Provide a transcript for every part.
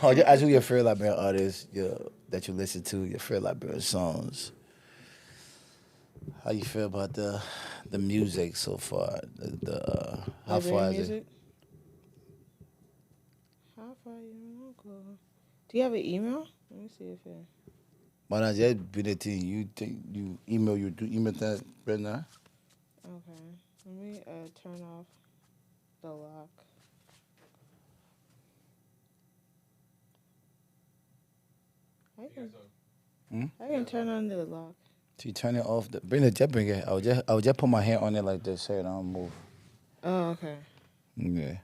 Oh, just ask who your favorite Liberian artist that you listen to, your favorite Liberian songs. How you feel about the music so far? How Liberian far is it? music. How far you want to go? Do you have an email? Let me see if it. Why not just be the thing? You think you do email that right now? Okay. Let me turn off the lock. I can, Hmm? I can turn on the lock. So you turn it off. Bring the jet, bring it. I would just put my hand on it like this, so it don't move. Oh, okay. Yeah.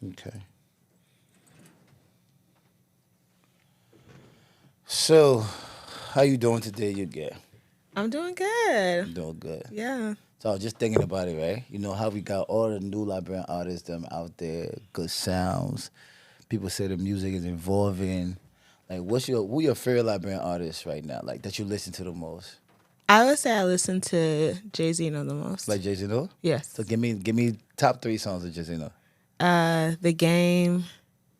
Okay. So, how you doing today? You get I'm doing good. doing good. Yeah. So I was just thinking about it, right? You know how we got all the new Liberian artists them out there, good sounds. People say the music is evolving. Like, who your favorite Liberian artist right now? Like that you listen to the most? I would say I listen to Jay Z the most. Like Jay Z, no? So Yes. give me top three songs of Jay Z. No? The Game.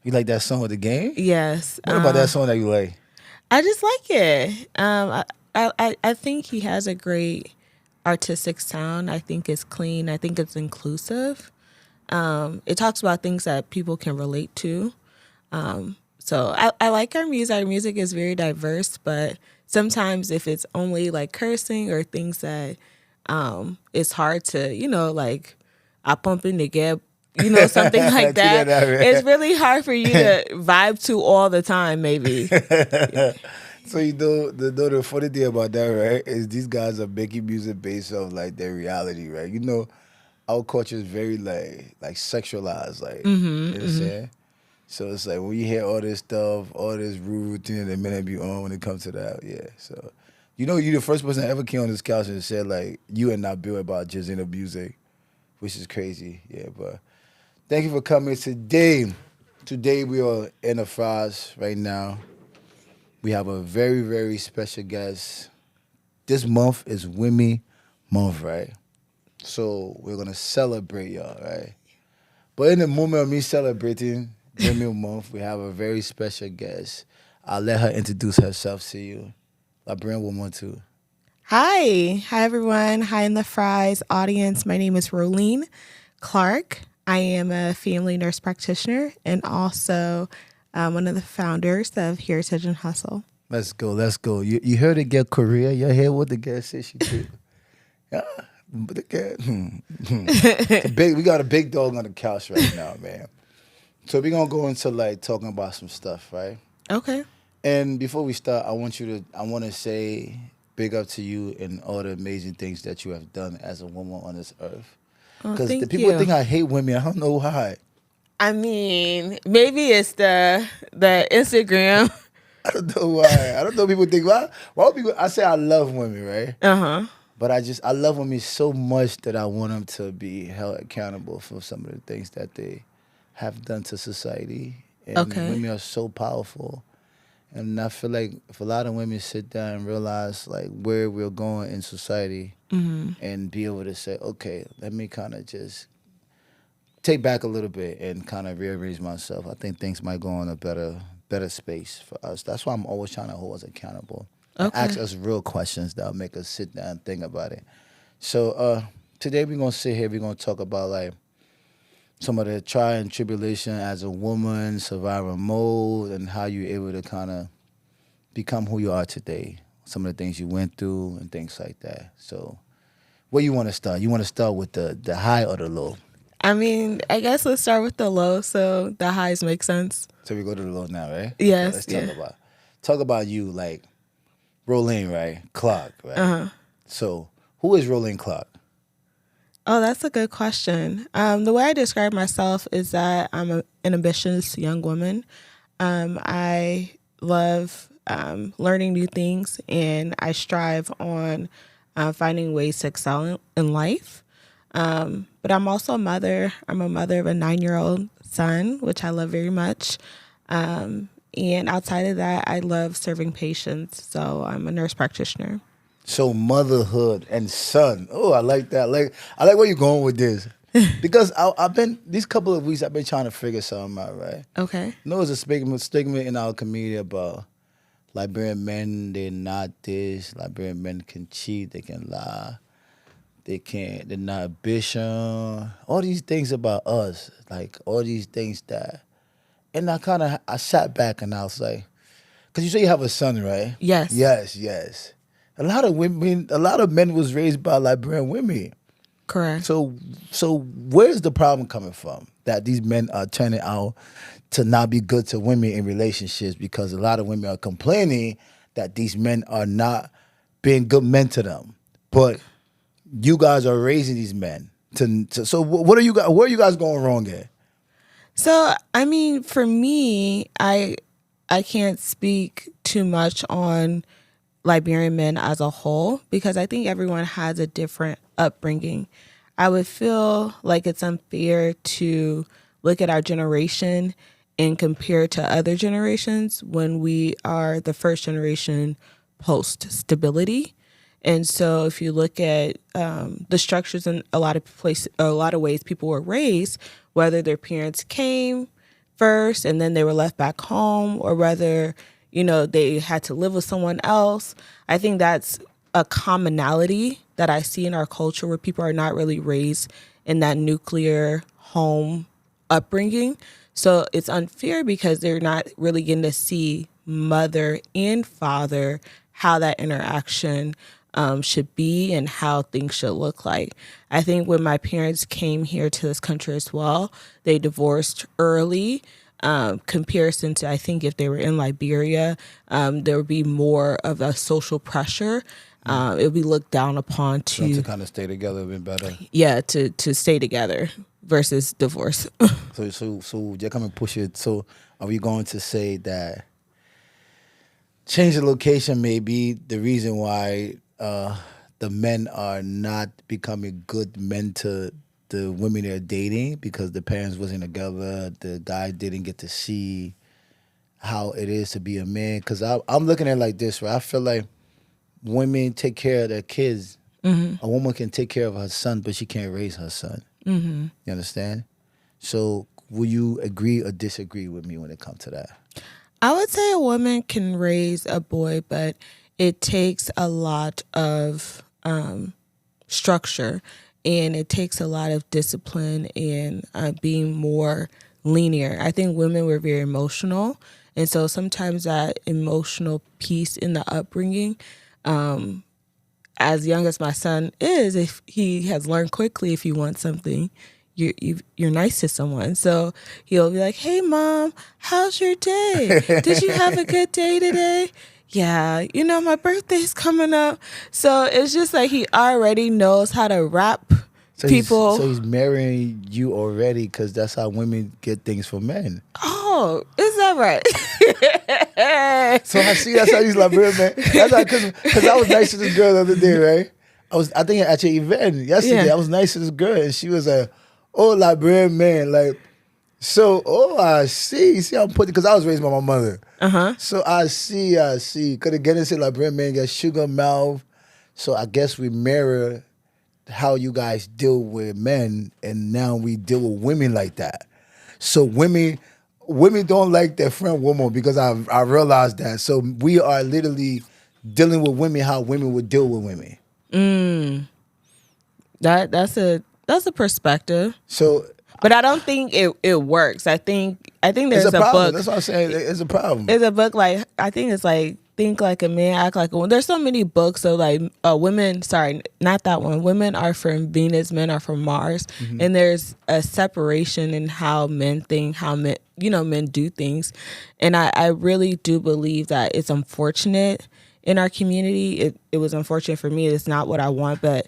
You like that song with the game? Yes. What about that song that you like? I just like it. I think he has a great artistic sound. I think it's clean. I think it's inclusive. It talks about things that people can relate to. So I like our music. Our music is very diverse, but sometimes if it's only like cursing or things that it's hard to, like I pump in the gap, something like See that. It's that, really hard for you to vibe to all the time, maybe. right? So the funny thing about that, right, is these guys are making music based off like their reality, right? You know, our culture is very like sexualized, like you know what I'm saying? So it's like when you hear all this stuff, all this rude thing that men be on when it comes to that, yeah. So you the first person that ever came on this couch and said like you and not Bill about just in the music, which is crazy, yeah. But thank you for coming today. Today we are in the fries right now. We have a very, very special guest. This month is Women Month, right? So we're gonna celebrate y'all, right? But in the moment of me celebrating Women Month, we have a very special guest. I'll let her introduce herself to you. Liberian woman too. Hi. Hi, everyone. Hi, in the Fries audience. My name is Rolyn Clark. I am a family nurse practitioner and also one of the founders of Heritage and Hustle. Let's go, let's go. You heard it get Korea. You hear what the girl said she did. Yeah. But the girl, It's a big, we got a big dog on the couch right now, man. So we're gonna go into like talking about some stuff, right? Okay. And before we start, I want to say big up to you and all the amazing things that you have done as a woman on this earth. Oh, Because the thank people you. think I hate women. I don't know why. I mean, maybe it's the Instagram. I don't know why. I don't know. People think why. Why people? I say I love women, right? Uh-huh. But I love women so much that I want them to be held accountable for some of the things that they have done to society. And Okay. women are so powerful. And I feel like if a lot of women sit down and realize like where we're going in society and be able to say, okay, let me kind of just take back a little bit and kind of rearrange myself, I think things might go in a better space for us. That's why I'm always trying to hold us accountable and ask Okay. us real questions that'll make us sit down and think about it. So today we're gonna sit here, we're gonna talk about like some of the try and tribulation as a woman, survival mode, and how you're able to kind of become who you are today. some of the things you went through and things like that. So, where you want to start? You want to start with the high or the low? I mean, I guess let's start with the low, so the highs make sense. So we go to the low now, right? Yes. Let's talk about you, like Rolyn, right? Clark, right? So, who is Rolyn Clark? Oh, that's a good question. The way I describe myself is that I'm an ambitious young woman. I love learning new things, and I strive on finding ways to excel in life. But I'm also a mother. I'm a mother of a 9-year-old son, which I love very much. And outside of that, I love serving patients. So I'm a nurse practitioner. So motherhood and son. Oh, I like that. I like where you're going with this. Because I've been, these couple of weeks, I've been trying to figure something out, right? Okay. You know, there's a stigma in our community about Liberian men, they're not this. Liberian men can cheat, they can lie. They're not ambition. All these things about us, like all these things that. And I sat back and I was like, because you say you have a son, right? Yes. Yes. A lot of men was raised by Liberian women. Correct. So where's the problem coming from? That these men are turning out to not be good to women in relationships because a lot of women are complaining that these men are not being good men to them. But you guys are raising these men. So what are you guys? Where are you guys going wrong at? So, I mean, for me, I can't speak too much on Liberian men as a whole because I think everyone has a different upbringing. I would feel like it's unfair to look at our generation and compare to other generations when we are the first generation post stability. And so if you look at the structures in a lot of ways people were raised, whether their parents came first and then they were left back home, or whether, they had to live with someone else, I think that's a commonality that I see in our culture where people are not really raised in that nuclear home upbringing. So it's unfair because they're not really getting to see mother and father, how that interaction should be and how things should look like. I think when my parents came here to this country as well, they divorced early. Comparison to, I think, if they were in Liberia, there would be more of a social pressure. It would be looked down upon to kind of stay together a bit better. Yeah, to stay together versus divorce. So you're coming push it. So are we going to say that change the location may be the reason why the men are not becoming good men to the women they're dating because the parents wasn't together, the guy didn't get to see how it is to be a man? Because I'm looking at it like this, right? I feel like women take care of their kids. Mm-hmm. A woman can take care of her son, but she can't raise her son. Mm-hmm. You understand? So will you agree or disagree with me when it comes to that? I would say a woman can raise a boy, but it takes a lot of structure, and it takes a lot of discipline and being more linear. I think women were very emotional, and so sometimes that emotional piece in the upbringing, as young as my son is, if he has learned quickly, if you want something, you're nice to someone. So he'll be like, "Hey, Mom, how's your day? Did you have a good day today? Yeah, my birthday's coming up." So it's just like he already knows how to wrap people. So he's marrying you already because that's how women get things from men. Oh, is that right? So I see that's how he's Liberian, man. That's how, because I was nice to this girl the other day, right? I think at your event yesterday, I was nice to this girl, and she was like, "Oh, Liberian man, like." So, I see. See, I'm putting, because I was raised by my mother. Uh-huh. So I see. Because again, say Liberian man got sugar mouth. So I guess we mirror how you guys deal with men, and now we deal with women like that. So women don't like their friend woman because I realized that. So we are literally dealing with women how women would deal with women. That's a perspective. So, but I don't think it works. I think there's a problem. book. That's what I'm saying. It's a problem. It's a book, like, I think it's like think like a man, act like a woman. There's so many books of like women. Sorry, not that one. Women are from Venus, men are from Mars, and there's a separation in how men think, how men do things, and I really do believe that it's unfortunate in our community. It was unfortunate for me. It's not what I want, but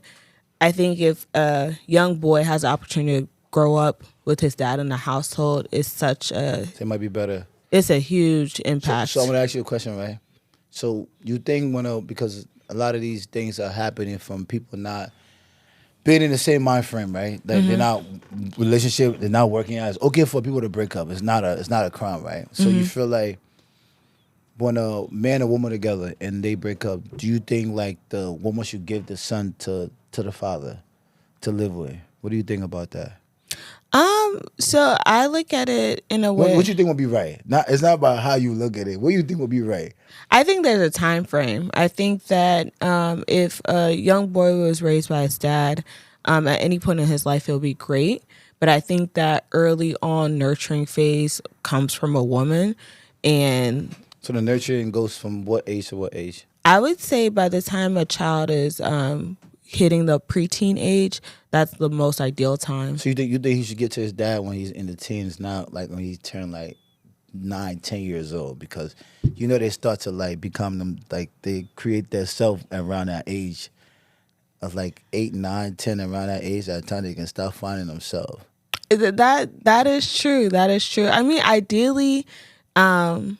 I think if a young boy has the opportunity to grow up with his dad in the household, It might be better. It's a huge impact. So I'm gonna ask you a question, right? So you think because a lot of these things are happening from people not being in the same mind frame, right? Like they're not they're not working out. It's okay for people to break up. It's not a crime, right? So you feel like when a man and woman together and they break up, do you think like the woman should give the son to the father to live with? What do you think about that? So I look at it in a way. What you think would be right? It's not about how you look at it. What do you think would be right? I think there's a time frame. I think that if a young boy was raised by his dad, at any point in his life, it'll be great. But I think that early on nurturing phase comes from a woman. And so the nurturing goes from what age to what age? I would say by the time a child is hitting the preteen age, that's the most ideal time. So you think he should get to his dad when he's in the teens, not like when he turned like 9, 10 years old, because they start to like become them, like they create their self around that age of like 8, 9, 10, around that age. At the time they can start finding themselves. That is true. That is true. I mean, ideally, in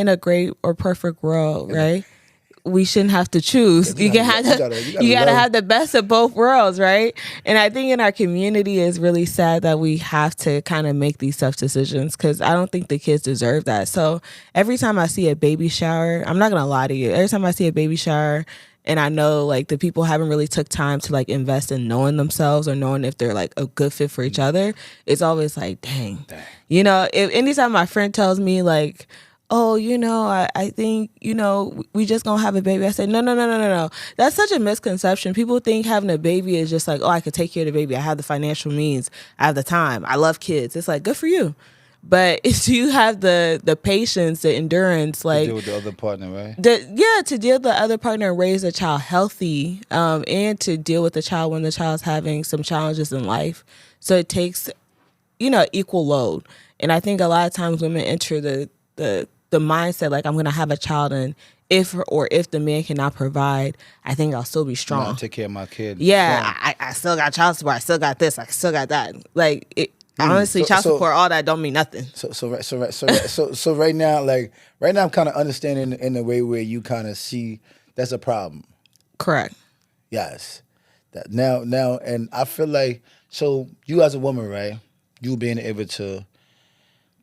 a great or perfect world, right? We shouldn't have to choose. You gotta have the best of both worlds, right? And I think in our community, it's really sad that we have to kind of make these tough decisions, because I don't think the kids deserve that. So every time I see a baby shower, I'm not gonna lie to you. Every time I see a baby shower, and I know like the people haven't really took time to like invest in knowing themselves or knowing if they're like a good fit for each other, it's always like, dang. If anytime my friend tells me like, oh, I think, we just gonna have a baby. I say, no. That's such a misconception. People think having a baby is just like, oh, I could take care of the baby. I have the financial means. I have the time. I love kids. It's like, good for you. But if you have the patience, the endurance, like... To deal with the other partner, right? To deal with the other partner and raise a child healthy, and to deal with the child when the child's having some challenges in life. So it takes, equal load. And I think a lot of times women enter the mindset like, I'm going to have a child, and if the man cannot provide, I think I'll still be strong. I'll take care of my kid. Yeah, I still got child support. I still got this. I still got that. Like, honestly, child support, all that don't mean nothing. So right now, I'm kind of understanding in the way where you kind of see that's a problem. Correct. Yes. That now, and I feel like, so you as a woman, right? You being able to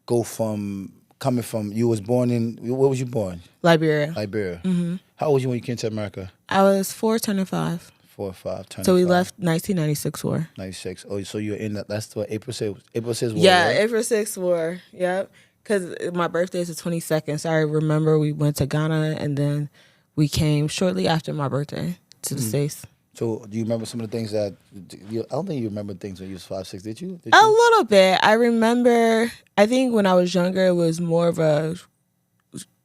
go from... Coming from, you was born in, where was you born? Liberia. Mm-hmm. How old were you when you came to America? I was 4, turning 5. 4 or 5, turning 5. So we left 1996 war. 96. Oh, so you're in that's what, April 6th war, Yeah, right? April 6th war, yep. Because my birthday is the 22nd, so I remember we went to Ghana, and then we came shortly after my birthday to the States. So do you remember some of the things that, I don't think you remember things when you was 5, 6, did you? A little bit. I remember, I think when I was younger, it was more of a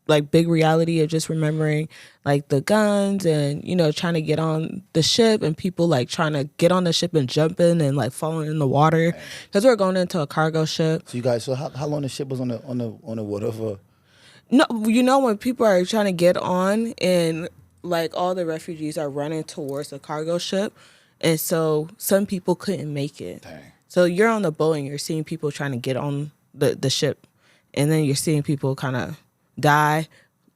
like big reality of just remembering like the guns and, trying to get on the ship, and people like trying to get on the ship and jumping and like falling in the water, because we were going into a cargo ship. So you guys, how long the ship was on the water for? No, when people are trying to get on, and like all the refugees are running towards the cargo ship, and so some people couldn't make it. Dang. So you're on the boat and you're seeing people trying to get on the ship, and then you're seeing people kind of die,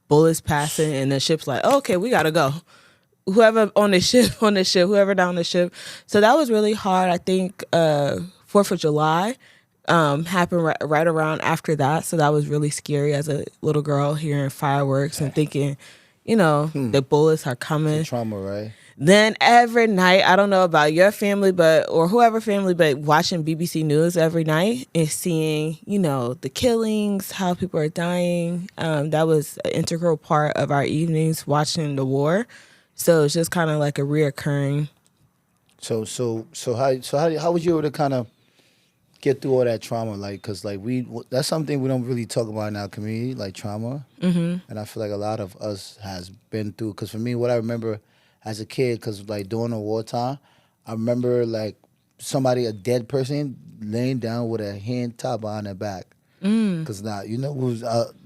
bullets passing, and the ship's like, oh, okay, we gotta go. Whoever on the ship, whoever down the ship. So that was really hard. I think 4th of July happened right around after that, so that was really scary as a little girl, hearing fireworks and thinking, the bullets are coming. It's trauma, right? Then every night, I don't know about your family, or whoever family, but watching BBC News every night and seeing, the killings, how people are dying. That was an integral part of our evenings, watching the war. So it's just kind of like a reoccurring. So how was you able to kind of get through all that trauma? Like, cause like that's something we don't really talk about in our community, like trauma. Mm-hmm. And I feel like a lot of us has been through. Cause for me, what I remember as a kid, cause like during the wartime, I remember like a dead person laying down with a hand tied behind their back. Cause now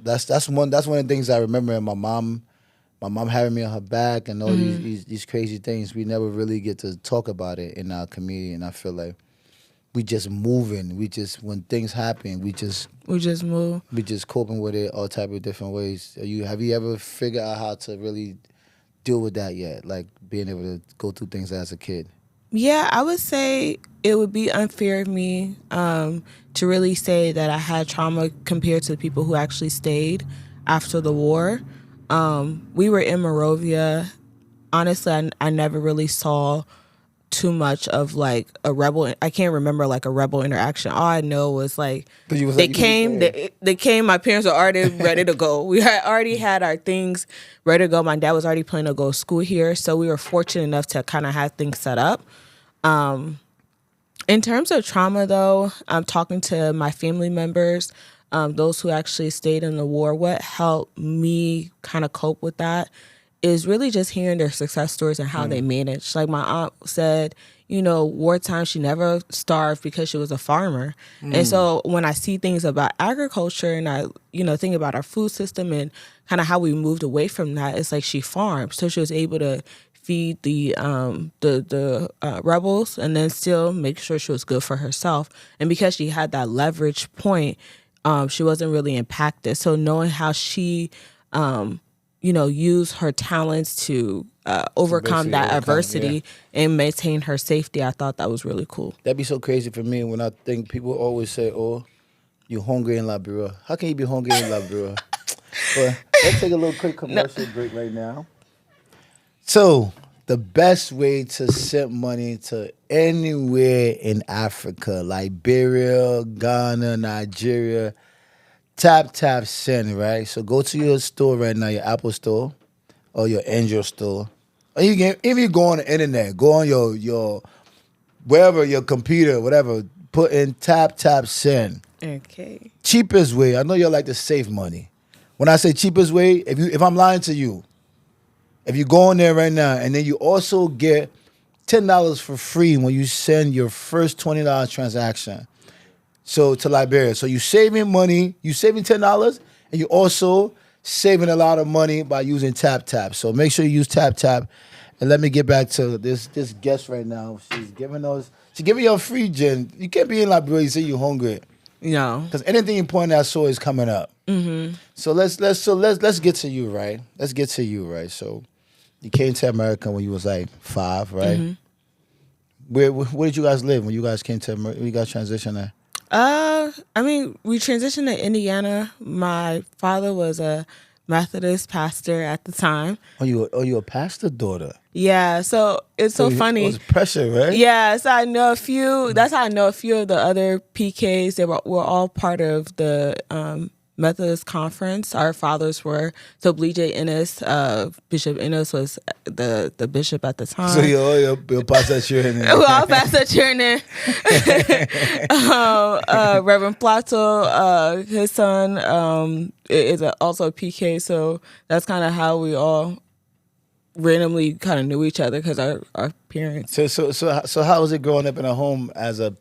that's one of the things I remember. And my mom having me on her back and all these crazy things. We never really get to talk about it in our community, and I feel like we just moving. When things happen, we just move. We just coping with it all type of different ways. Have you ever figured out how to really deal with that yet? Like being able to go through things as a kid. Yeah, I would say it would be unfair of me to really say that I had trauma compared to the people who actually stayed after the war. We were in Monrovia. Honestly, I never really saw too much of like a rebel. I can't remember like a rebel interaction. All I know was like they came. My parents were already ready to go. We had already had our things ready to go. My dad was already planning to go to school here, so we were fortunate enough to kind of have things set up. In terms of trauma, though, I'm talking to my family members, those who actually stayed in the war. What helped me kind of cope with that is really just hearing their success stories and how they managed. Like my aunt said, wartime, she never starved because she was a farmer. And so when I see things about agriculture and I, think about our food system and kind of how we moved away from that, it's like she farmed. So she was able to feed the rebels and then still make sure she was good for herself. And because she had that leverage point, she wasn't really impacted. So knowing how she, use her talents to overcome that adversity and maintain her safety, I thought that was really cool. That'd be so crazy for me when I think people always say, "Oh, you're hungry in Liberia." How can you be hungry in Liberia? But let's take a little quick commercial break right now. So, the best way to send money to anywhere in Africa, Liberia, Ghana, Nigeria, tap send, right? So go to your store right now, your Apple store or your Android store. Or you can even go on the internet, go on your wherever, your computer, whatever, put in tap send. Okay. Cheapest way. I know you like to save money. When I say cheapest way, if I'm lying to you, if you go on there right now and then you also get $10 for free when you send your first $20 transaction. So to Liberia. So you saving money, you saving $10, and you also saving a lot of money by using Tap. So make sure you use Tap. And let me get back to this guest right now. She's giving you a free gin. You can't be in Liberia, you say you're hungry. No. Because anything important I saw is coming up. Mm-hmm. So let's get to you, right? Let's get to you, right? So you came to America when you was like 5, right? Mm-hmm. Where did you guys live when you guys came to America? You guys transitioned there? We transitioned to Indiana. My father was a Methodist pastor at the time. Oh, you a pastor daughter? Yeah, so it's so funny. It was pressure, right? Yeah, so I know a few. That's how I know a few of the other PKs. They were all part of the Methodist conference. Our fathers were. So J. Ennis, Bishop Ennis was the bishop at the time. So you're pastor cheering. We're all pastor cheering. Reverend Plato, his son, is also a PK. So that's kind of how we all randomly kind of knew each other because our parents. So how was it growing up in a home as a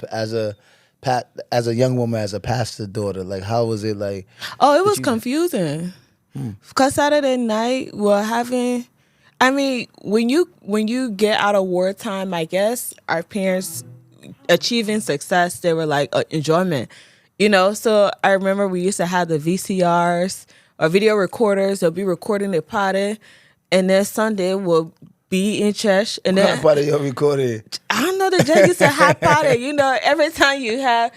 young woman, as a pastor daughter? Like, how was it like? Oh, it was confusing. Because Saturday night we're having, when you get out of wartime, I guess our parents achieving success, they were like enjoyment, So I remember we used to have the VCRs or video recorders. They'll be recording the party, and then Sunday will be in church. And what kind of party you recorded? I don't know, the judge used to have party. Every time you have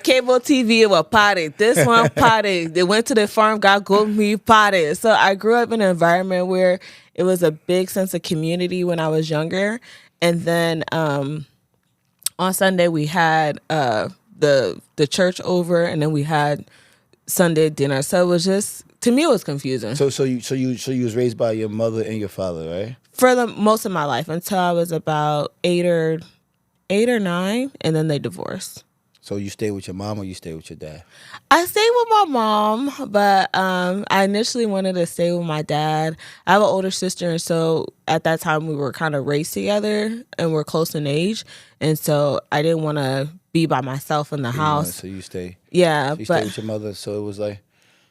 cable TV, it was party. This one party. They went to the farm, got goat meat party. So I grew up in an environment where it was a big sense of community when I was younger. And then on Sunday we had the church over, and then we had Sunday dinner. So it was just, to me, it was confusing. So you was raised by your mother and your father, right? For the most of my life until I was about 8 or 9, and then they divorced. So you stay with your mom or you stay with your dad? I stayed with my mom, but I initially wanted to stay with my dad. I have an older sister, and so at that time we were kind of raised together and we're close in age, and so I didn't want to be by myself in the house. So you stay. Yeah, So you but stay with your mother. So it was like,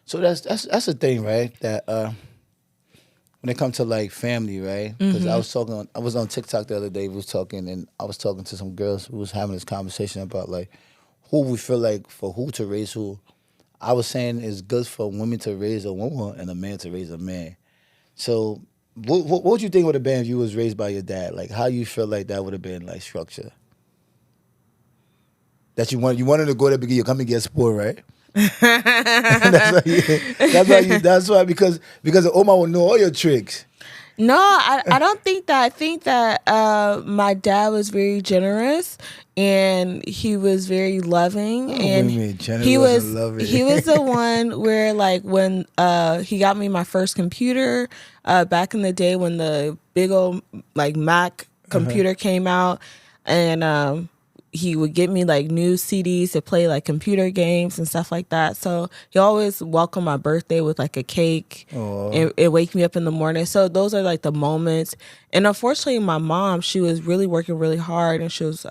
so that's the thing, right? That when it comes to like family, right? Because I was on TikTok the other day. We was talking, and I was talking to some girls who was having this conversation about like who we feel like for who to raise who. I was saying it's good for women to raise a woman and a man to raise a man. So what would you think would have been if you was raised by your dad? Like how you feel like that would have been like structure? That you wanted to go there because you come and get sport, right? That's why because Oma will know all your tricks. no, I don't think that. I think that my dad was very generous and he was very loving, and he was the one where like when he got me my first computer back in the day when the big old like Mac computer came out, and he would get me like new CDs to play like computer games and stuff like that. So he always welcomed my birthday with like a cake and it wake me up in the morning. So those are like the moments. And unfortunately, my mom, she was really working really hard, and she was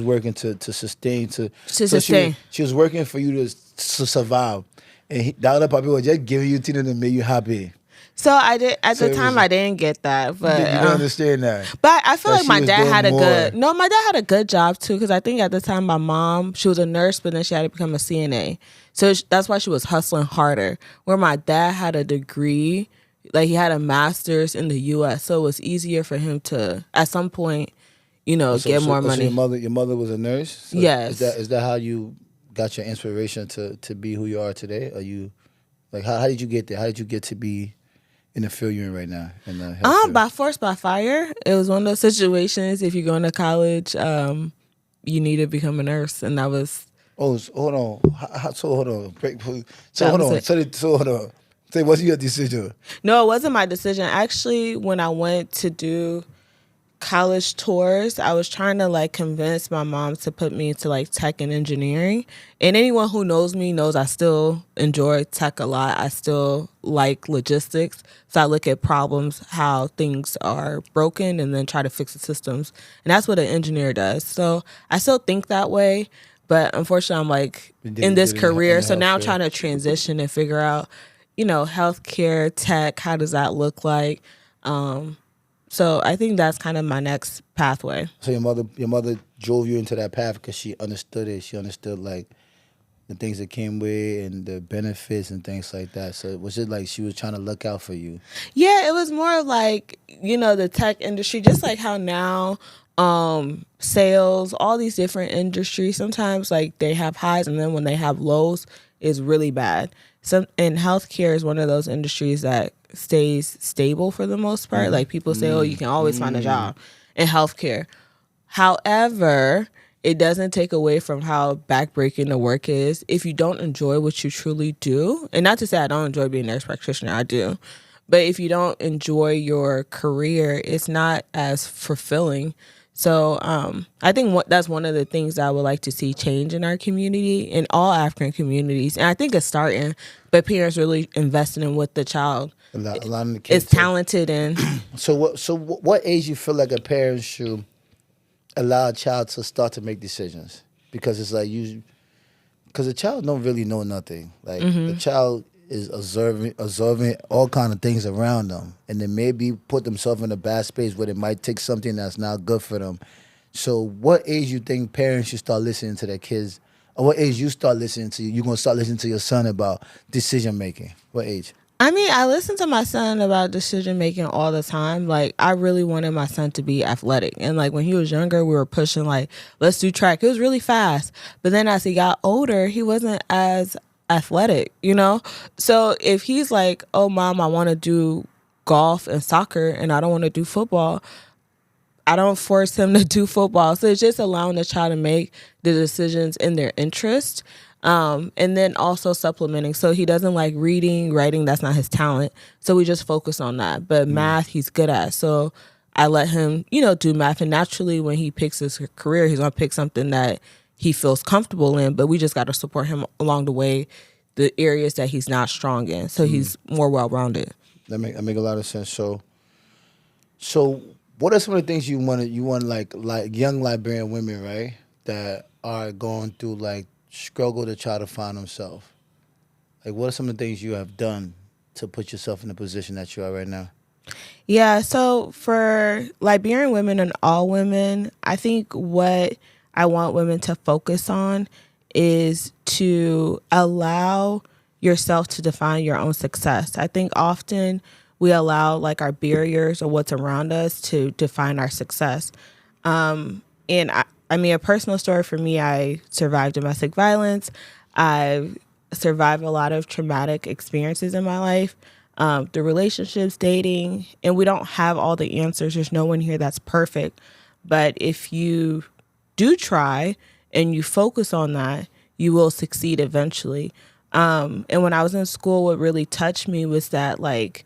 working to sustain sustain. She was working for you to survive, and the other people were just giving you things to make you happy. So I did at the time. I didn't get that, but you don't understand that. But I feel like my dad had my dad had a good job too, because I think at the time my mom, she was a nurse, but then she had to become a CNA, so that's why she was hustling harder. Where my dad had a degree, like he had a master's in the U.S., so it was easier for him to at some point, get more money. So your mother was a nurse. So yes. Is that how you got your inspiration to be who you are today? Are you like how did you get there? How did you get to be in the field you're in right now? By force, by fire. It was one of those situations. If you're going to college, you need to become a nurse, and that was. Oh, so hold on. Hold on. Break. So hold on. So hold on. Say, was your decision? No, it wasn't my decision. Actually, when I went to do college tours, I was trying to like convince my mom to put me into like tech and engineering. And anyone who knows me knows I still enjoy tech a lot. I still like logistics. So I look at problems, how things are broken, and then try to fix the systems. And that's what an engineer does. So I still think that way. But unfortunately, I'm like in this career. So now I'm trying to transition and figure out, healthcare, tech, how does that look like? So I think that's kind of my next pathway. So your mother drove you into that path because she understood it. She understood like the things that came with and the benefits and things like that. So was it like she was trying to look out for you? Yeah, it was more of like, the tech industry, just like how now sales, all these different industries, sometimes like they have highs and then when they have lows, it's really bad. And healthcare is one of those industries that stays stable for the most part. Like people say, you can always find a job in healthcare. However, it doesn't take away from how backbreaking the work is. If you don't enjoy what you truly do, and not to say I don't enjoy being a nurse practitioner, I do. But if you don't enjoy your career, it's not as fulfilling. So I think that's one of the things that I would like to see change in our community, in all African communities. And I think it's starting, but parents really investing in what the child is talented in. So what age you feel like a parent should allow a child to start to make decisions? Because it's like because a child don't really know nothing. Like the child is observing all kind of things around them, and they maybe put themselves in a bad space where they might take something that's not good for them. So what age you think parents should start listening to their kids, or what age you start listening to, you're going to start listening to your son about decision making? What age? I mean, I listen to my son about decision making all the time. Like, I really wanted my son to be athletic. And like when he was younger, we were pushing like, let's do track. It was really fast. But then as he got older, he wasn't as athletic, So if he's like, oh, mom, I want to do golf and soccer and I don't want to do football, I don't force him to do football. So it's just allowing the child to make the decisions in their interest. And then also supplementing. So he doesn't like reading, writing, that's not his talent. So we just focus on that. But math, he's good at. So I let him, do math. And naturally, when he picks his career, he's going to pick something that he feels comfortable in, but we just got to support him along the way, the areas that he's not strong in, so he's more well-rounded. That make a lot of sense. So what are some of the things you want like young Liberian women, right, that are going through like struggle to try to find themselves? Like, what are some of the things you have done to put yourself in the position that you are right now? Yeah, so for Liberian women and all women, I think what I want women to focus on is to allow yourself to define your own success. I think often we allow like our barriers or what's around us to define our success. And I mean, a personal story for me, I survived domestic violence. I've survived a lot of traumatic experiences in my life, through relationships, dating, and we don't have all the answers. There's no one here that's perfect. But if you do try and you focus on that, you will succeed eventually. And when I was in school, what really touched me was that like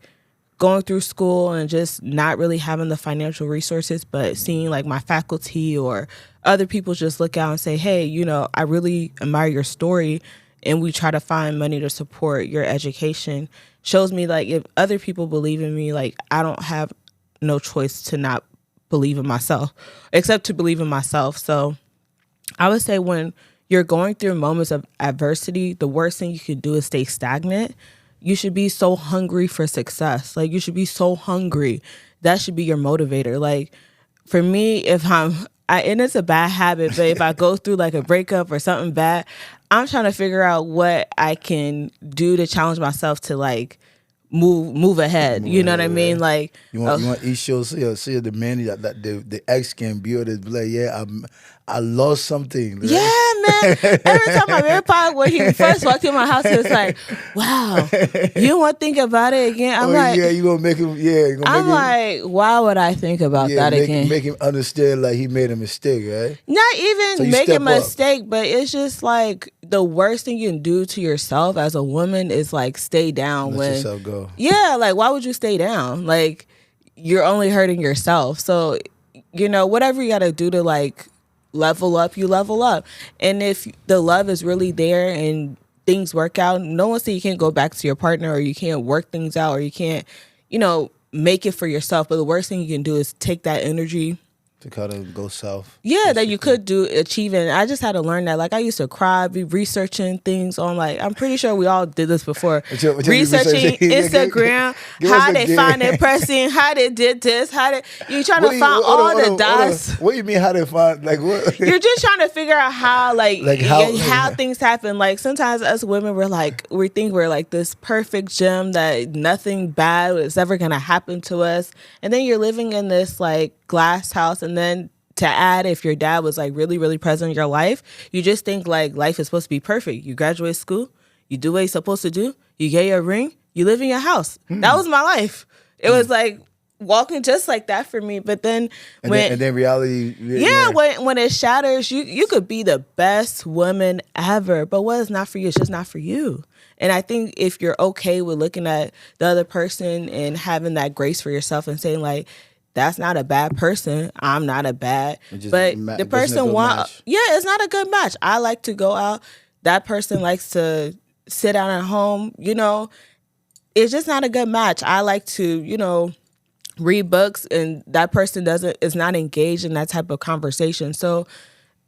going through school and just not really having the financial resources, but seeing like my faculty or other people just look out and say, hey, you know, I really admire your story. And we try to find money to support your education, shows me like if other people believe in me, like I don't have no choice to not believe in myself, except to believe in myself. So I would say when you're going through moments of adversity, the worst thing you could do is stay stagnant. You should be so hungry for success. Like you should be so hungry. That should be your motivator. Like for me, and it's a bad habit, but if I go through like a breakup or something bad, I'm trying to figure out what I can do to challenge myself to like move ahead. You know what I mean? Like you want each show see the man that the ex can build it. Be like, yeah, I lost something. Right? Yeah, man. Every time I read Pac, when he first walked in my house, he was like, wow, you want to think about it again? I'm like, yeah, you gonna make him, yeah. I'm like, why would I think about that again? Make him understand like he made a mistake, right? Not even make a mistake, but it's just like the worst thing you can do to yourself as a woman is like stay down. Let yourself go. Yeah, like why would you stay down? Like you're only hurting yourself. So, you know, whatever you got to do to like level up, you level up. And if the love is really there and things work out, no one says you can't go back to your partner or you can't work things out or you can't, you know, make it for yourself. But the worst thing you can do is take that energy to kind of go south. Yeah, that you could achieve it. I just had to learn that. Like I used to cry, be researching things on like, I'm pretty sure we all did this before. Researching Instagram, how they find it pressing, how they did this, you trying to find all the dots. What do you mean how they find, like what? You're just trying to figure out how how things happen. Like sometimes us women, we think we're like this perfect gem that nothing bad is ever going to happen to us. And then you're living in this like glass house, and then to add, if your dad was like really, really present in your life, you just think like life is supposed to be perfect. You graduate school, you do what you're supposed to do, you get your ring, you live in your house. That was my life. It was like walking just like that for me. But then then reality, when it shatters, you could be the best woman ever, but what is not for you, it's just not for you. And I think if you're okay with looking at the other person and having that grace for yourself and saying like, that's not a bad person. I'm not a bad, but the person it's not a good match. I like to go out. That person likes to sit down at home. You know, it's just not a good match. I like to, you know, read books, and that person is not engaged in that type of conversation. So,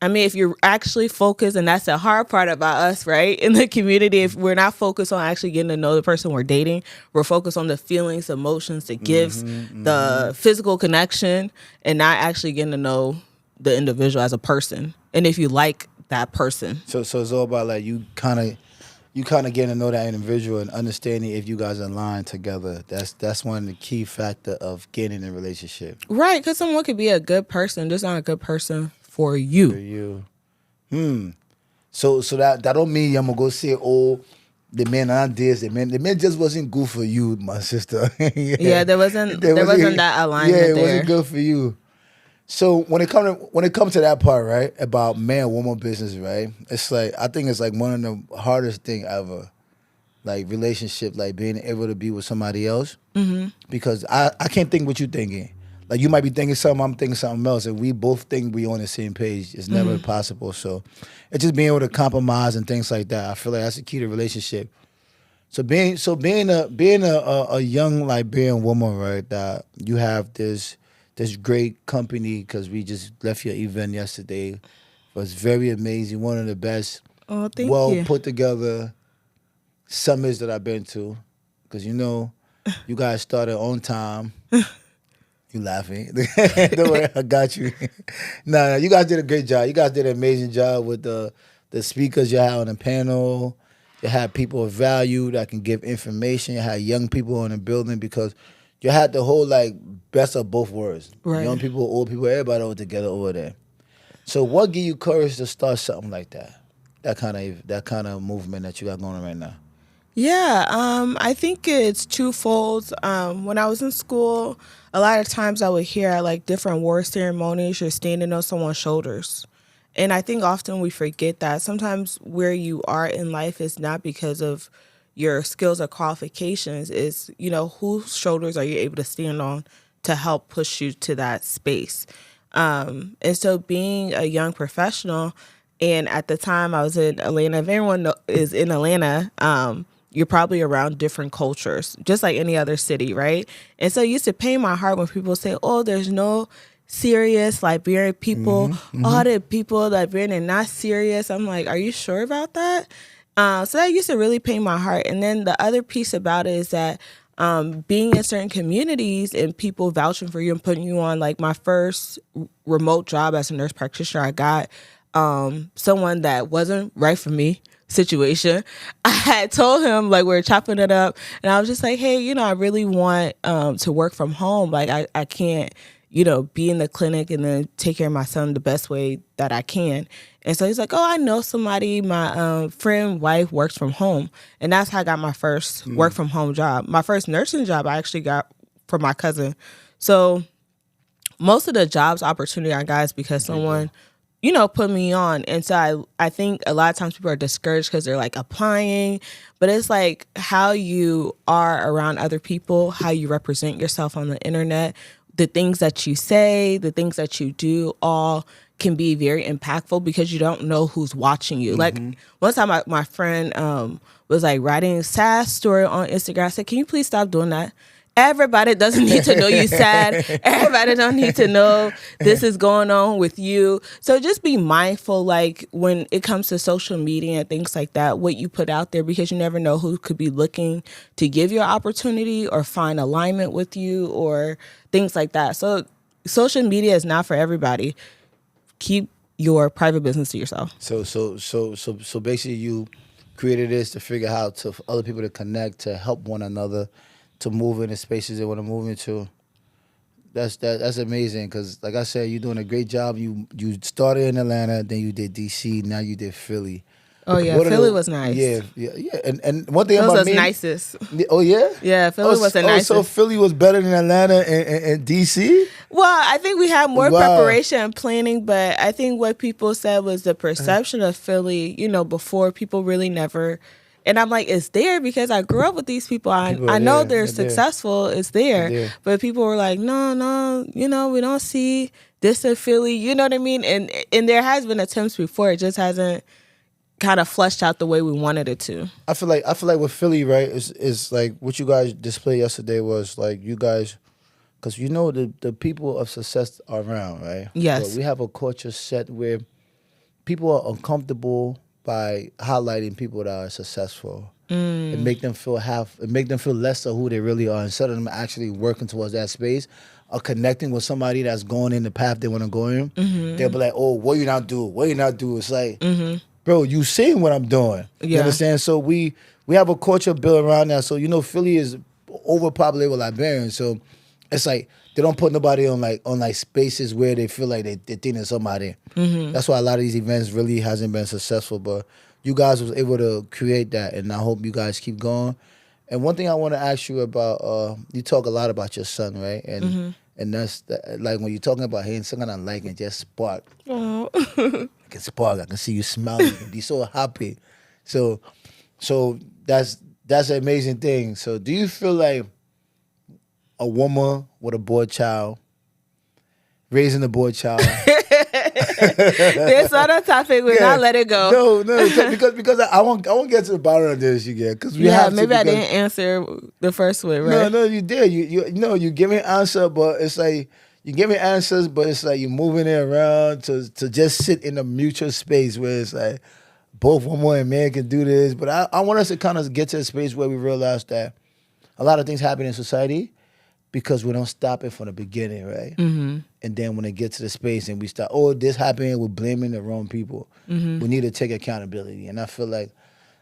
I mean, if you're actually focused, and that's the hard part about us, right? In the community, if we're not focused on actually getting to know the person we're dating, we're focused on the feelings, emotions, the gifts, the physical connection, and not actually getting to know the individual as a person. And if you like that person. So it's all about like you kind of getting to know that individual and understanding if you guys are aligned together. That's one of the key factor of getting in a relationship. Right, because someone could be a good person, just not a good person for you. So that don't mean I'm gonna go say, oh, the man on this, the man just wasn't good for you, my sister. There wasn't that alignment. Yeah, it wasn't good for you. So when it comes to that part, right, about man woman business, right, it's like I think it's like one of the hardest thing ever, like relationship, like being able to be with somebody else, because I can't think what you're thinking. like you might be thinking something, I'm thinking something else, and we both think we on the same page. It's never possible. So it's just being able to compromise and things like that. I feel like that's the key to relationship. So being a young Liberian woman, right? That you have this great company because we just left your event yesterday. It was very amazing. One of the best, Oh, thank well you. put together summits that I've been to. Because you guys started on time. You laughing? Don't worry, I got you. Nah, you guys did a great job. You guys did an amazing job with the speakers you had on the panel. You had people of value that can give information. You had young people in the building because you had the whole like best of both worlds. Right. Young people, old people, everybody all together over there. So what gave you courage to start something like that? That kind of movement that you got going on right now. Yeah, I think it's twofold. When I was in school, a lot of times I would hear at like different war ceremonies, you're standing on someone's shoulders. And I think often we forget that sometimes where you are in life is not because of your skills or qualifications, is, whose shoulders are you able to stand on to help push you to that space. And so being a young professional, and at the time I was in Atlanta, if everyone is in Atlanta, you're probably around different cultures, just like any other city, right? And so it used to pain my heart when people say, oh, there's no serious Liberian people. All the people Liberian are not serious. I'm like, are you sure about that? So that used to really pain my heart. And then the other piece about it is that being in certain communities and people vouching for you and putting you on, like my first remote job as a nurse practitioner, I got someone that wasn't right for me situation. I had told him, like, we were chopping it up, and I was just like, hey, I really want to work from home. Like, I can't, be in the clinic and then take care of my son the best way that I can. And so he's like, oh, I know somebody, my friend wife works from home. And that's how I got my first work from home job. My first nursing job I actually got from my cousin. So most of the jobs opportunity I got is because someone put me on. And so I think a lot of times people are discouraged because they're like applying, but it's like how you are around other people, how you represent yourself on the internet, the things that you say, the things that you do, all can be very impactful because you don't know who's watching you. Like one time my friend was like writing a sad story on Instagram. I said, can you please stop doing that? Everybody doesn't need to know you sad. Everybody don't need to know this is going on with you. So just be mindful, like when it comes to social media and things like that, what you put out there, because you never know who could be looking to give you an opportunity or find alignment with you or things like that. So social media is not for everybody. Keep your private business to yourself. So basically you created this to figure out for other people to connect, to help one another, to move into spaces they want to move into. That's amazing because, like I said, you're doing a great job. You started in Atlanta, then you did DC, now you did Philly. Oh yeah, Philly was nice. Yeah. And one thing Philly about was nicest. Oh yeah. Yeah, Philly was the nicest. So Philly was better than Atlanta and DC. Well, I think we had more preparation and planning, but I think what people said was the perception of Philly. Before people really never. And I'm like, it's there because I grew up with these people. I know they're successful. It's there. But people were like, no, we don't see this in Philly. You know what I mean? And there has been attempts before. It just hasn't kind of fleshed out the way we wanted it to. I feel like with Philly, right, is like what you guys displayed yesterday was like you guys, because the people of success are around, right? Yes. But we have a culture set where people are uncomfortable by highlighting people that are successful and make them feel less of who they really are, instead of them actually working towards that space or connecting with somebody that's going in the path they want to go in. They'll be like, oh, what you not do? What you not do? It's like, bro, you seeing what I'm doing. You understand? So we have a culture built around that. So, Philly is overpopulated with Liberians. So it's like they don't put nobody on spaces where they feel like they think there's somebody. That's why a lot of these events really hasn't been successful. But you guys was able to create that, and I hope you guys keep going. And one thing I want to ask you about, you talk a lot about your son, right? And that's like when you're talking about him, something I like and just spark. Oh. I can spark. I can see you smiling. You can be so happy. So that's an amazing thing. So do you feel like a woman with a boy child raising the boy child. That's not a topic. We're not let it go. No, because I won't get to the bottom of this again. Because we have to. Maybe I didn't answer the first one, right? No, you did. You give me an answer, but it's like you give me answers, but it's like you're moving it around to just sit in a mutual space where it's like both woman and man can do this. But I want us to kind of get to a space where we realize that a lot of things happen in society because we don't stop it from the beginning, right? Mm-hmm. And then when it gets to the space and we start, oh, this happened, we're blaming the wrong people. Mm-hmm. We need to take accountability. And I feel like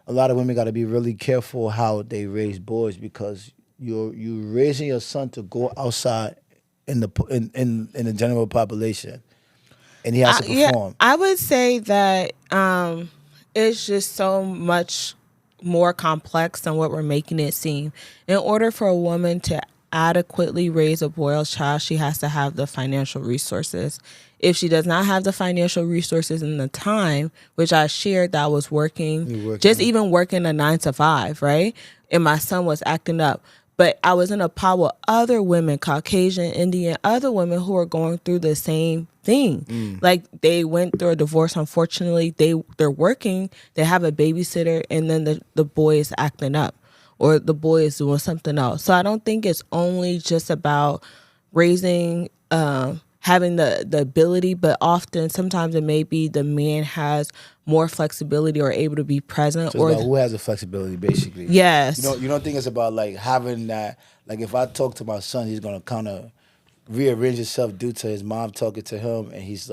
a lot of women got to be really careful how they raise boys because you're raising your son to go outside in the general population, and he has to perform. I would say that it's just so much more complex than what we're making it seem. In order for a woman to adequately raise a boy or child, she has to have the financial resources. If she does not have the financial resources and the time, which I shared that I was working, just even working a 9 to 5, right? And my son was acting up. But I was in a pod with other women, Caucasian, Indian, other women who are going through the same thing. Like they went through a divorce. Unfortunately, they're working, they have a babysitter, and then the boy is acting up or the boy is doing something else. So I don't think it's only just about raising, having the ability, but often sometimes it may be the man has more flexibility or able to be present. So it's about who has the flexibility, basically. Yes. You don't think it's about like having that, like if I talk to my son, he's gonna kind of rearrange himself due to his mom talking to him, and he's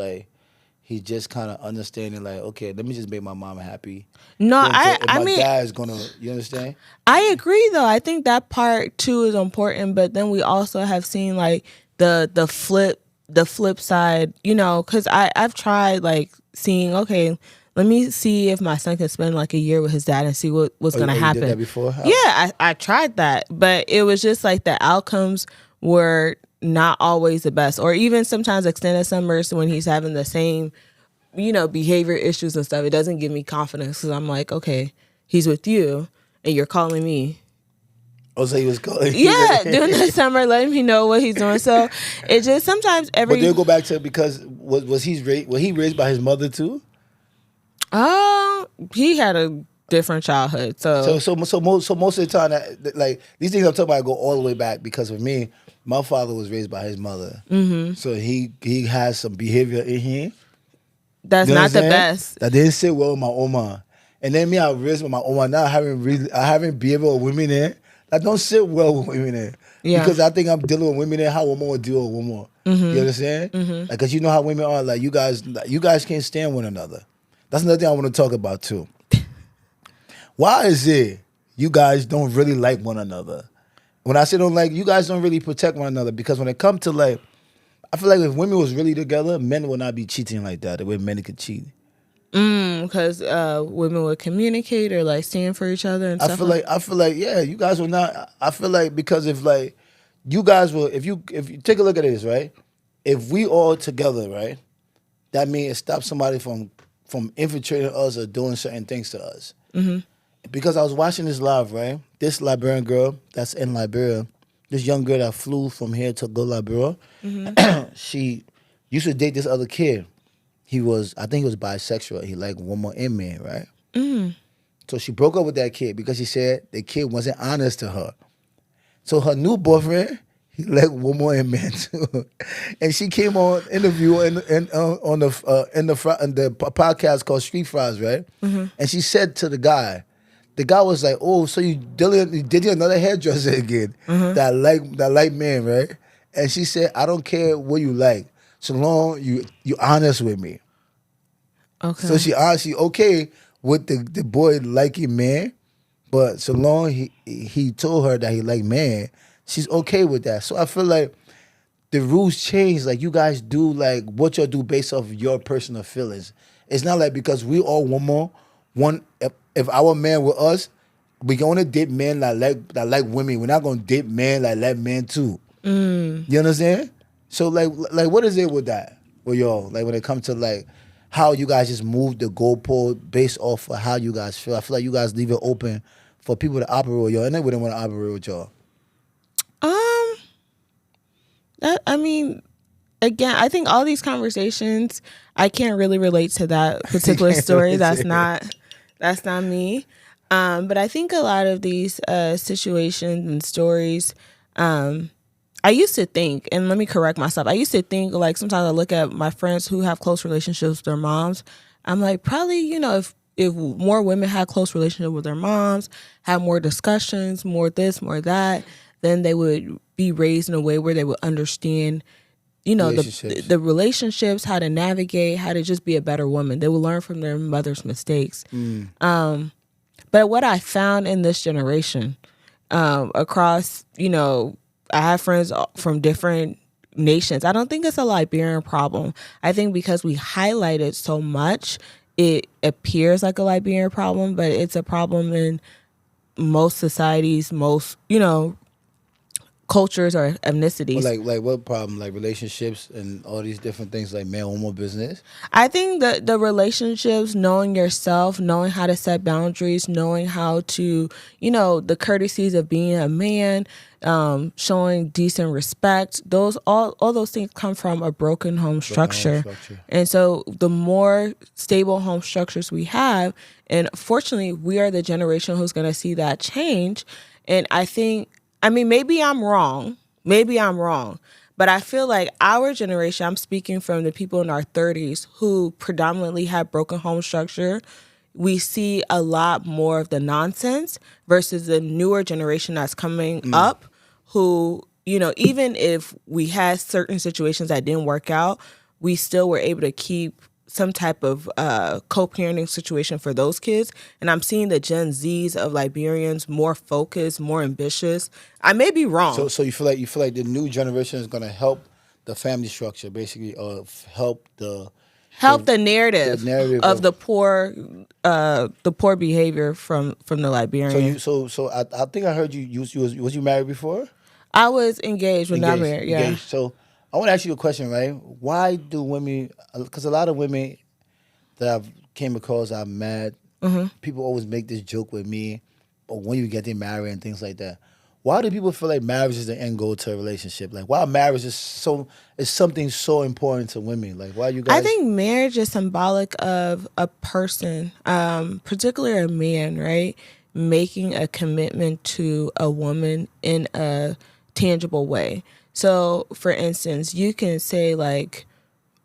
just kind of understanding like, okay, let me just make my mom happy. No, I mean, my dad is gonna, you understand? I agree though. I think that part too is important, but then we also have seen like the flip side, because I've tried like seeing, okay, let me see if my son can spend like a year with his dad and see what's going to happen. You did that before? Yeah, I tried that, but it was just like the outcomes were not always the best. Or even sometimes extended summers when he's having the same, behavior issues and stuff, it doesn't give me confidence because I'm like, okay, he's with you and you're calling me. Oh, so he was calling. Yeah, during the summer, letting me know what he's doing. So it just sometimes But they'll go back to because was he raised by his mother too? He had a different childhood. So most of the time, like these things I'm talking about go all the way back because of me. My father was raised by his mother, so he has some behavior in him. That's not the best. That didn't sit well with my oma, and then me I raised with my oma. Now I haven't behavior with women there that don't sit well with women there. Yeah. Because I think I'm dealing with women there how women would deal with women. You understand? Like, because you know how women are. Like you guys can't stand one another. That's another thing I want to talk about too. Why is it you guys don't really like one another? When I say don't like, you guys don't really protect one another because when it comes to like, I feel like if women was really together, men would not be cheating like that the way men could cheat. Because women would communicate or like stand for each other and stuff. I feel like yeah, you guys will not. I feel like because if like you guys will, if you take a look at this, right? If we all together, right, that means it stops somebody from infiltrating us or doing certain things to us. Because I was watching this live, right? This Liberian girl that's in Liberia, this young girl that flew from here to go Liberia, she used to date this other kid. I think he was bisexual. He liked woman and man, right? So she broke up with that kid because she said the kid wasn't honest to her. So her new boyfriend, he liked woman and man too. And she came on interview on the podcast called Street Fries, right? And she said to the guy was like, "Oh, so you did another hairdresser again that like men, right?" And she said, "I don't care what you like, so long you honest with me." Okay. So she okay with the boy liking man, but so long he told her that he liked man, she's okay with that. So I feel like the rules change. Like you guys do like what you do based off your personal feelings. It's not like because we all one. If our man with us, we can only date men that like women. We're not gonna date men that like men too. You understand? So like what is it with that? With y'all, like when it comes to like how you guys just move the goalpost based off of how you guys feel. I feel like you guys leave it open for people to operate with y'all, and they wouldn't want to operate with y'all. again, I think all these conversations, I can't really relate to that particular story. That's not me. But I think a lot of these situations and stories, I used to think, and let me correct myself, I used to think, like, sometimes I look at my friends who have close relationships with their moms. I'm like, probably, if more women had close relationship with their moms, had more discussions, more this, more that, then they would be raised in a way where they would understand, the relationships, how to navigate, how to just be a better woman. They will learn from their mother's mistakes. But what I found in this generation, across, I have friends from different nations. I don't think it's a Liberian problem. I think because we highlight it so much, it appears like a Liberian problem, but it's a problem in most societies, most, cultures or ethnicities. Well, like what problem? Like relationships and all these different things, like man-woman business? I think that the relationships, knowing yourself, knowing how to set boundaries, knowing how to, the courtesies of being a man, showing decent respect, all those things come from a broken home structure. And so the more stable home structures we have, and fortunately we are the generation who's going to see that change. And maybe I'm wrong, but I feel like our generation, I'm speaking from the people in our 30s who predominantly have broken home structure, we see a lot more of the nonsense versus the newer generation that's coming up who, even if we had certain situations that didn't work out, we still were able to keep some type of co-parenting situation for those kids. And I'm seeing the Gen Zs of Liberians more focused, more ambitious. I may be wrong. So you feel like the new generation is going to help the family structure, basically, or help the narrative of the poor behavior from the Liberian. So I think I heard was you married before? I was engaged, but not married. Yeah. Engaged. So I want to ask you a question, right? Why do women? Because a lot of women that I've came across, I've met. People always make this joke with me, but when you get married and things like that, why do people feel like marriage is the end goal to a relationship? Like, why marriage is something so important to women? Like, why you guys? I think marriage is symbolic of a person, particularly a man, right, making a commitment to a woman in a tangible way. So, for instance, you can say like,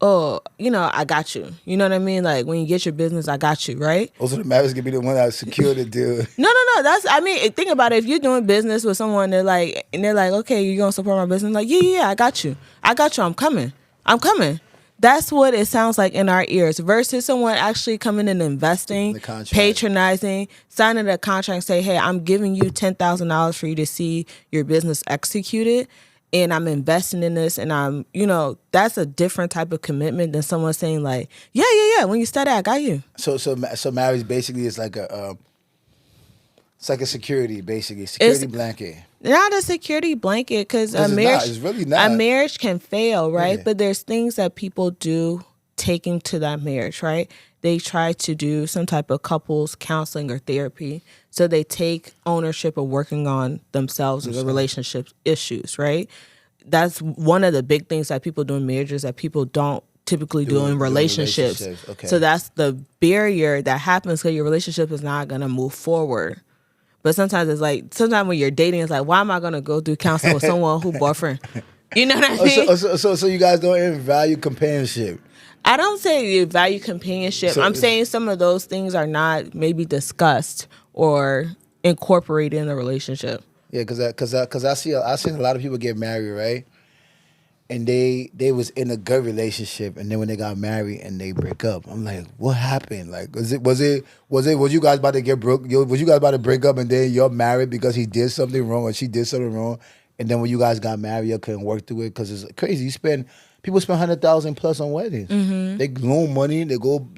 oh, I got you. You know what I mean? Like, when you get your business, I got you, right? Also, the marriage can be the one that secure the deal. No. Think about it. If you're doing business with someone, they're like, okay, you're going to support my business? Like, yeah, I got you. I'm coming. That's what it sounds like in our ears versus someone actually coming and investing, patronizing, signing a contract and say, hey, I'm giving you $10,000 for you to see your business executed. And I'm investing in this, and I'm, that's a different type of commitment than someone saying like, yeah. When you study, I got you. So marriage basically is like it's like a security, basically, blanket. Not a security blanket, because a marriage, it's really not. A marriage can fail, right? Yeah. But there's things that people do taking to that marriage, right? They try to do some type of couples counseling or therapy. So they take ownership of working on themselves and the relationship issues, right? That's one of the big things that people do in marriages that people don't typically do in relationships. Okay. So that's the barrier that happens because your relationship is not going to move forward. But sometimes it's like, when you're dating, it's like, why am I going to go through counseling with someone who boyfriend? You know what I mean? So you guys don't even value companionship? I don't say you value companionship. I'm saying some of those things are not maybe discussed or incorporated in a relationship. Yeah, because I seen a lot of people get married, right? And they was in a good relationship, and then when they got married and they break up, I'm like, what happened? Like, was you guys about to get broke? Was you guys about to break up and then you're married because he did something wrong or she did something wrong, and then when you guys got married, you couldn't work through it because it's crazy. People spend $100,000+ on weddings. Mm-hmm. They loan money. They go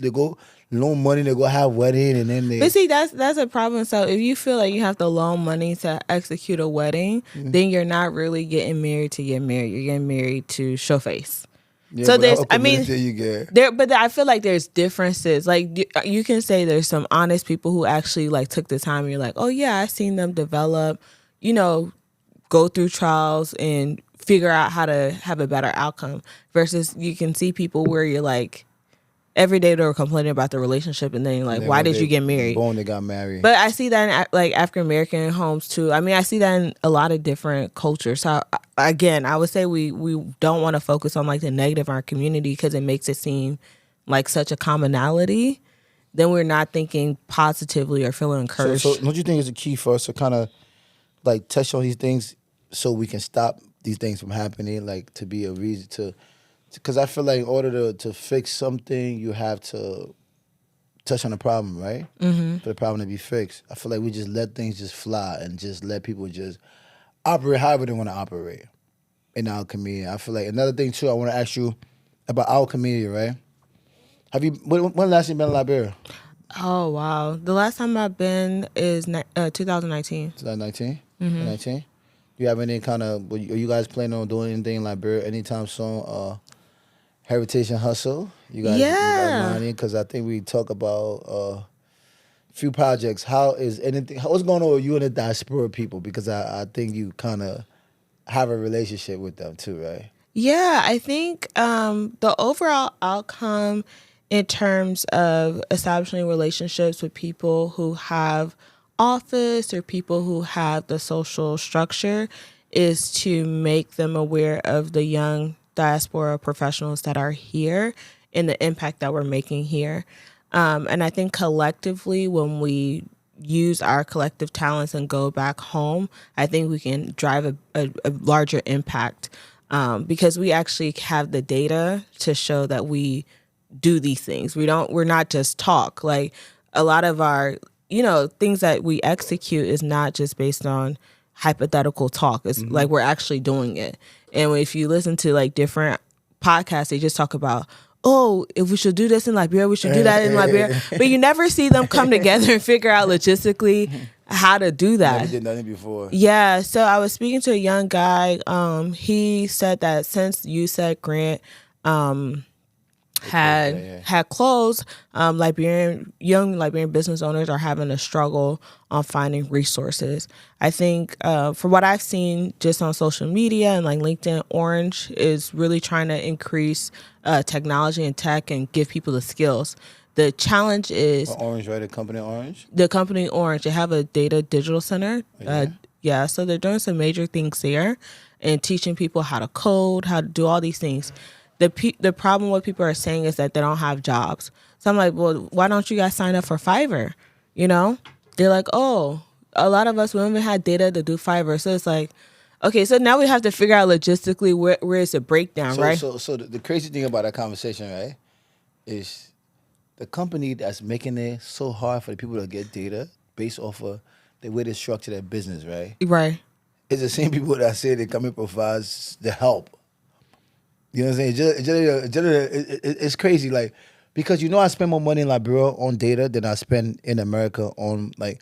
loan money. They go have wedding, and then they. But see, that's a problem. So if you feel like you have to loan money to execute a wedding, then you're not really getting married to get married. You're getting married to show face. Yeah, so there's, but I feel like there's differences. Like you can say there's some honest people who actually like took the time. And you're like, oh yeah, I've seen them develop, go through trials and figure out how to have a better outcome. Versus you can see people where you're like, every day they were complaining about the relationship, and then you're like, why did you get married? Boom, they got married. But I see that in like African American homes too. I mean, I see that in a lot of different cultures. So again, I would say we don't want to focus on like the negative in our community because it makes it seem like such a commonality. Then we're not thinking positively or feeling encouraged. So don't you think it's a key for us to kind of like touch on these things so we can stop these things from happening, like to be a reason to, because I feel like in order to fix something, you have to touch on the problem, right? Mm-hmm. For the problem to be fixed. I feel like we just let things just fly and just let people just operate however they want to operate in our community. I feel like another thing too, I want to ask you about our community, right? Have you, when last you been in Liberia? Oh, wow. The last time I've been is 2019. 2019? Mm-hmm. 19? Do you have any kind of, are you guys planning on doing anything in Liberia anytime soon? Heritage and Hustle? You guys money? Because I think we talk about a few projects. What's going on with you and the diaspora people? Because I think you kind of have a relationship with them too, right? Yeah, I think the overall outcome in terms of establishing relationships with people who have office or people who have the social structure is to make them aware of the young diaspora professionals that are here and the impact that we're making here. And I think collectively, when we use our collective talents and go back home, I think we can drive a larger impact because we actually have the data to show that we do these things. We're not just talk. Like a lot of our, things that we execute is not just based on hypothetical talk. It's like we're actually doing it. And if you listen to like different podcasts, they just talk about, oh, if we should do this in Liberia, we should do that in Liberia. But you never see them come together and figure out logistically how to do that. Never did nothing before. Yeah. So I was speaking to a young guy. He said that since USAID grant had closed, young Liberian business owners are having a struggle on finding resources. I think from what I've seen just on social media and like LinkedIn, Orange is really trying to increase technology and tech and give people the skills. The challenge is Orange, right? The company Orange. The company Orange. They have a data digital center. So they're doing some major things there and teaching people how to code, how to do all these things. The problem what people are saying is that they don't have jobs. So I'm like, well, why don't you guys sign up for Fiverr? They're like, oh, a lot of us women had data to do Fiverr. So it's like, okay, so now we have to figure out logistically where is the breakdown, right? So the crazy thing about that conversation, right, is the company that's making it so hard for the people to get data based off of the way they structure their business, right? Right. It's the same people that say they come and provide the help. You know what I'm saying? It's crazy, like, because I spend more money in Liberia on data than I spend in America on, like,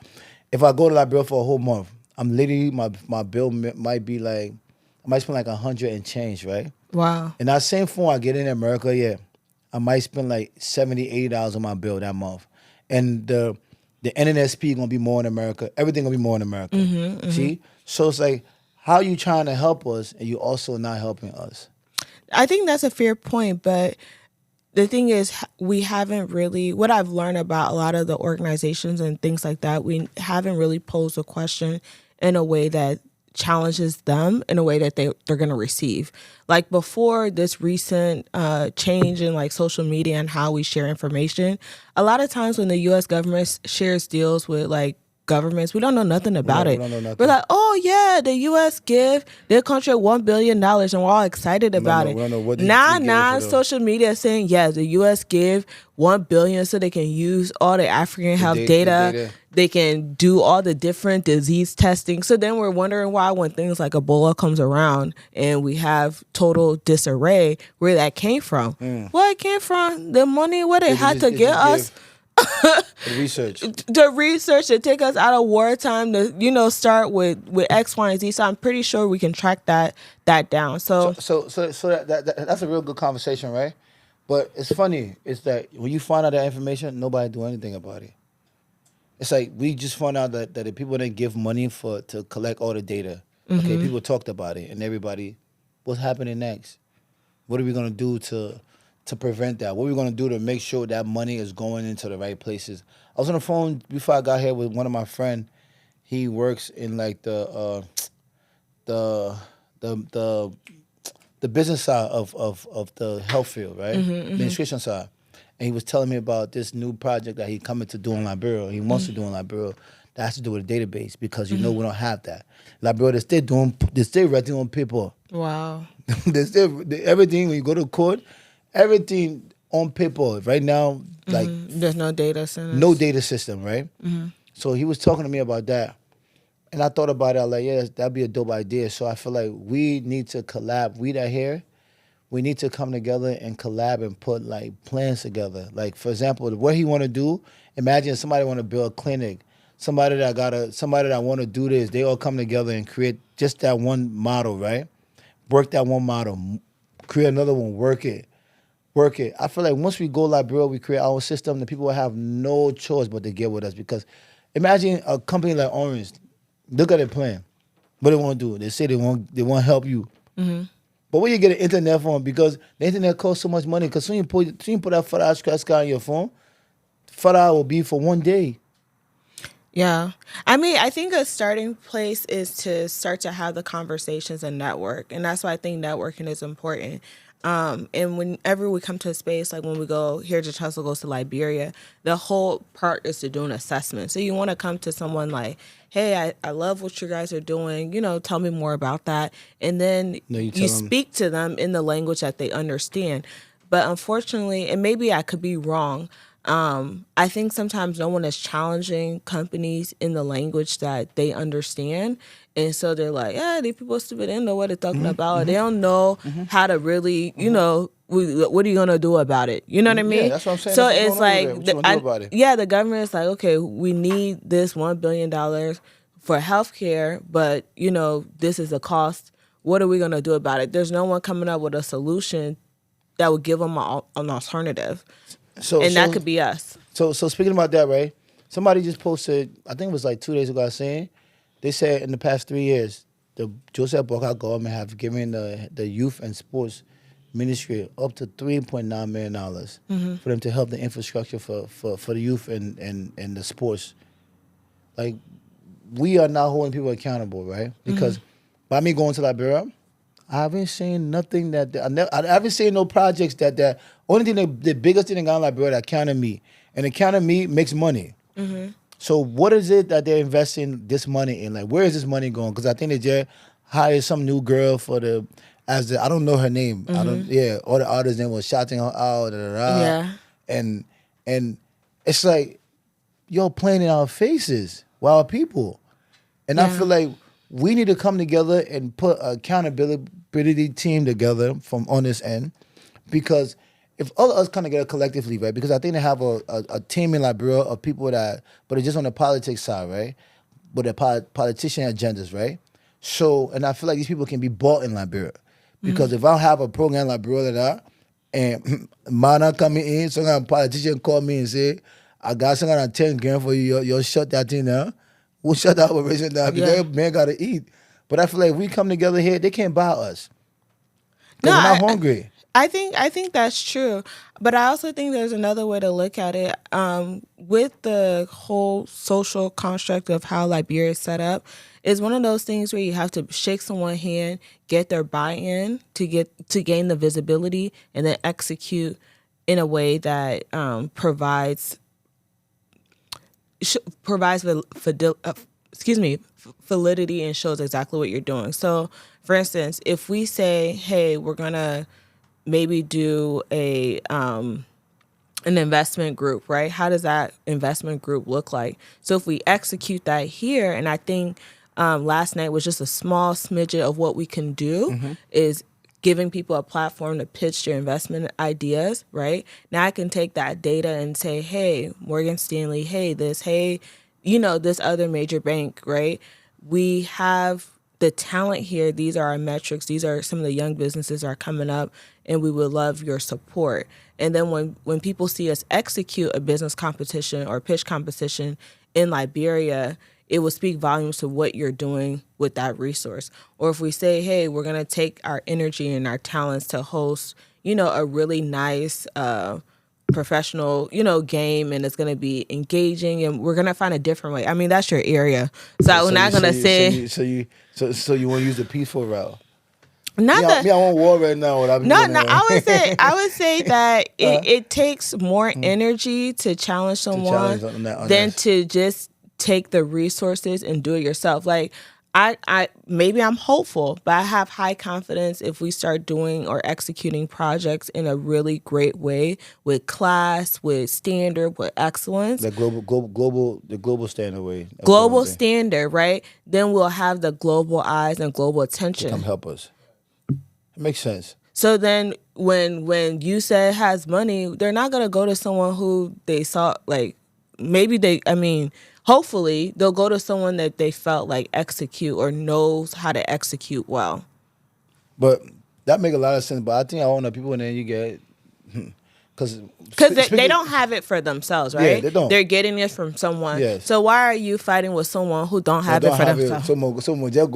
if I go to Liberia for a whole month, I'm literally, my bill might be like, I might spend like 100 and change, right? Wow. And that same phone I get in America, I might spend like $70, $80 on my bill that month. And the NNSP gonna be more in America. Everything gonna be more in America. See? So it's like, how are you trying to help us and you also not helping us? I think that's a fair point, but the thing is, we haven't really, what I've learned about a lot of the organizations and things like that, we haven't really posed a question in a way that challenges them in a way that they're going to receive. Like before this recent change in like social media and how we share information, a lot of times when the U.S. government shares deals with like governments, we don't know nothing about it. We're like, oh yeah, the U.S. give their country $1 billion and we're all excited about it. Social media is saying, yeah, the U.S. give $1 billion so they can use all the African health data. They can do all the different disease testing. So then we're wondering why when things like Ebola comes around and we have total disarray, where that came from. Well, it came from the money what they had to give us. The research to take us out of wartime to start with X, Y, and Z. So I'm pretty sure we can track that down. So that's a real good conversation, right? But it's funny is that when you find out that information, nobody do anything about it. It's like we just found out that the people didn't give money to collect all the data. Okay, people talked about it and everybody what's happening next? What are we gonna do to prevent that? What are we gonna do to make sure that money is going into the right places? I was on the phone before I got here with one of my friend. He works in like the the the the business side of the health field, right? Administration side. And he was telling me about this new project that he coming to do in Liberia. He wants to do in Liberia that has to do with a database because we don't have that. Liberia, they're still writing on paper. Wow. Everything when you go to court, everything on paper. Right now, like There's no data centers. no data system, right? So he was talking to me about that. And I thought about it. I was like, yeah, that'd be a dope idea. So I feel like we need to collab. We that here, we need to come together and collab and put like plans together. Like for example, what he want to do. Imagine somebody want to build a clinic. Somebody that want to do this. They all come together and create just that one model, right? Work that one model. Create another one. Work it. I feel like once we go Liberia, we create our own system. The people will have no choice but to get with us because imagine a company like Orange. Look at their plan. What they want to do? They say they want help you. But where you get an internet phone? Because the internet costs so much money. Because soon you put that $5 scratch card on your phone, $5 will be for one day. Yeah. I mean, I think a starting place is to start to have the conversations and network. And that's why I think networking is important. And whenever we come to a space, like when we go here, to Tussle goes to Liberia, the whole part is to do an assessment. So you want to come to someone like, hey, I love what you guys are doing. Tell me more about that. And then you speak to them in the language that they understand. But unfortunately, and maybe I could be wrong, I think sometimes no one is challenging companies in the language that they understand. And so they're like, these people are stupid. They don't know what they're talking about. They don't know how to really, what are you going to do about it? You know what I mean? Yeah, that's what I'm saying. So that's it's like, the government is like, okay, we need this $1 billion for healthcare, but, this is the cost. What are we going to do about it? There's no one coming up with a solution that would give them an alternative. That could be us. So speaking about that, right? Somebody just posted, I think it was like 2 days ago, saying, they said in the past 3 years, the Joseph Boca government have given the youth and sports ministry up to $3.9 million for them to help the infrastructure for the youth and the sports. Like, we are not holding people accountable, right? Because by me going to Liberia, I haven't seen nothing I haven't seen no projects that only thing, the biggest thing in Ghana, Liberia, that counted me. And the counted me makes money. So what is it that they're investing this money in? Like, where is this money going? Because I think they just hired some new girl I don't know her name. All the artists' name was shouting her out. Yeah. And it's like, you're playing in our faces with our people. And I feel like we need to come together and put an accountability team together from on this end. Because if all of us come together collectively, right? Because I think they have a team in Liberia of people but it's just on the politics side, right? With the politician agendas, right? So, and I feel like these people can be bought in Liberia. Because if I have a program like Liberia and mana coming in, some kind of politician call me and say, I got some kind of 10 grand for you, you'll shut that thing down. We'll shut that operation down because man got to eat. But I feel like if we come together here, they can't buy us. Because we're not hungry. I think that's true, but I also think there's another way to look at it. With the whole social construct of how Liberia is set up, is one of those things where you have to shake someone's hand, get their buy-in to gain the visibility, and then execute in a way that provides validity and shows exactly what you're doing. So, for instance, if we say, hey, we're gonna maybe do an investment group, right? How does that investment group look like? So if we execute that here, and I think last night was just a small smidget of what we can do, is giving people a platform to pitch their investment ideas, right? Now I can take that data and say, hey, Morgan Stanley, hey, this other major bank, right? We have the talent here. These are our metrics. These are some of the young businesses are coming up, and we would love your support. And then when people see us execute a business competition or pitch competition in Liberia, it will speak volumes to what you're doing with that resource. Or if we say, hey, we're going to take our energy and our talents to host, a really nice professional, game, and it's going to be engaging, and we're going to find a different way. I mean, that's your area. So we're not going to say. So you want to use the peaceful route? Not that I want war right now. no. I would say that it takes more energy to challenge someone than to just take the resources and do it yourself. Like I maybe I'm hopeful, but I have high confidence if we start doing or executing projects in a really great way with class, with standard, with excellence. The global standard way. Global standard, right? Then we'll have the global eyes and global attention. To come help us. Makes sense. So then when USAID has money, they're not going to go to someone who they saw, like, hopefully they'll go to someone that they felt like execute or knows how to execute well. But that make a lot of sense. But I think I own the people, and then you get... Because they don't have it for themselves, right? Yeah, they don't. They're getting it from someone. Yes. So why are you fighting with someone who don't have it for themselves? Someone just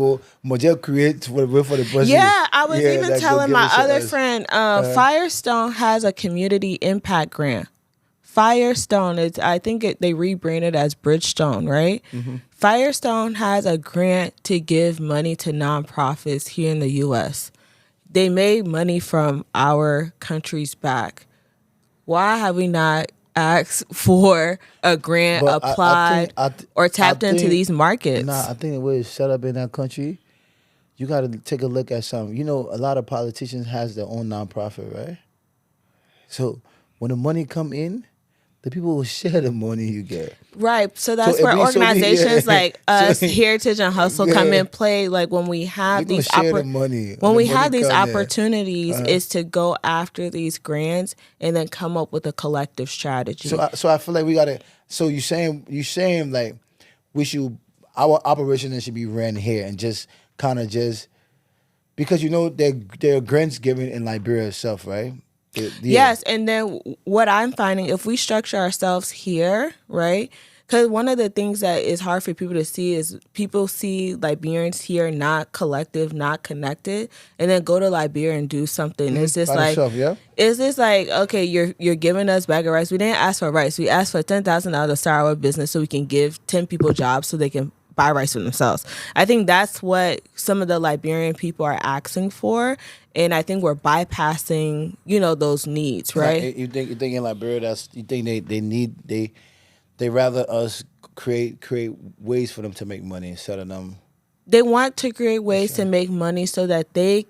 create for the person. Yeah, I was even telling my other friend, Firestone has a community impact grant. Firestone is, I think they rebranded as Bridgestone, right? Mm-hmm. Firestone has a grant to give money to nonprofits here in the U.S. They made money from our country's back. Why have we not asked for a grant applied or tapped into these markets? Nah, I think the way it's set up in that country, you got to take a look at something. A lot of politicians has their own nonprofit, right? So when the money come in, the people will share the money you get. Right. So that's where organizations like us, Heritage and Hustle, come in play. Like when we have these opportunities, is to go after these grants and then come up with a collective strategy. So I feel like we gotta. So you saying like our operation should be ran here and just kind of because there are grants given in Liberia itself, right? Yes, and then what I'm finding, if we structure ourselves here, right? Because one of the things that is hard for people to see is people see Liberians here not collective, not connected, and then go to Liberia and do something. It's just like, is this like, okay, you're giving us bag of rice. We didn't ask for rice. We asked for $10,000 to start our business so we can give 10 people jobs so they can buy rice for themselves. I think that's what some of the Liberian people are asking for, and I think we're bypassing, those needs, right? You think in Liberia they rather us create ways for them to make money instead of them. They want to create ways to make money so that they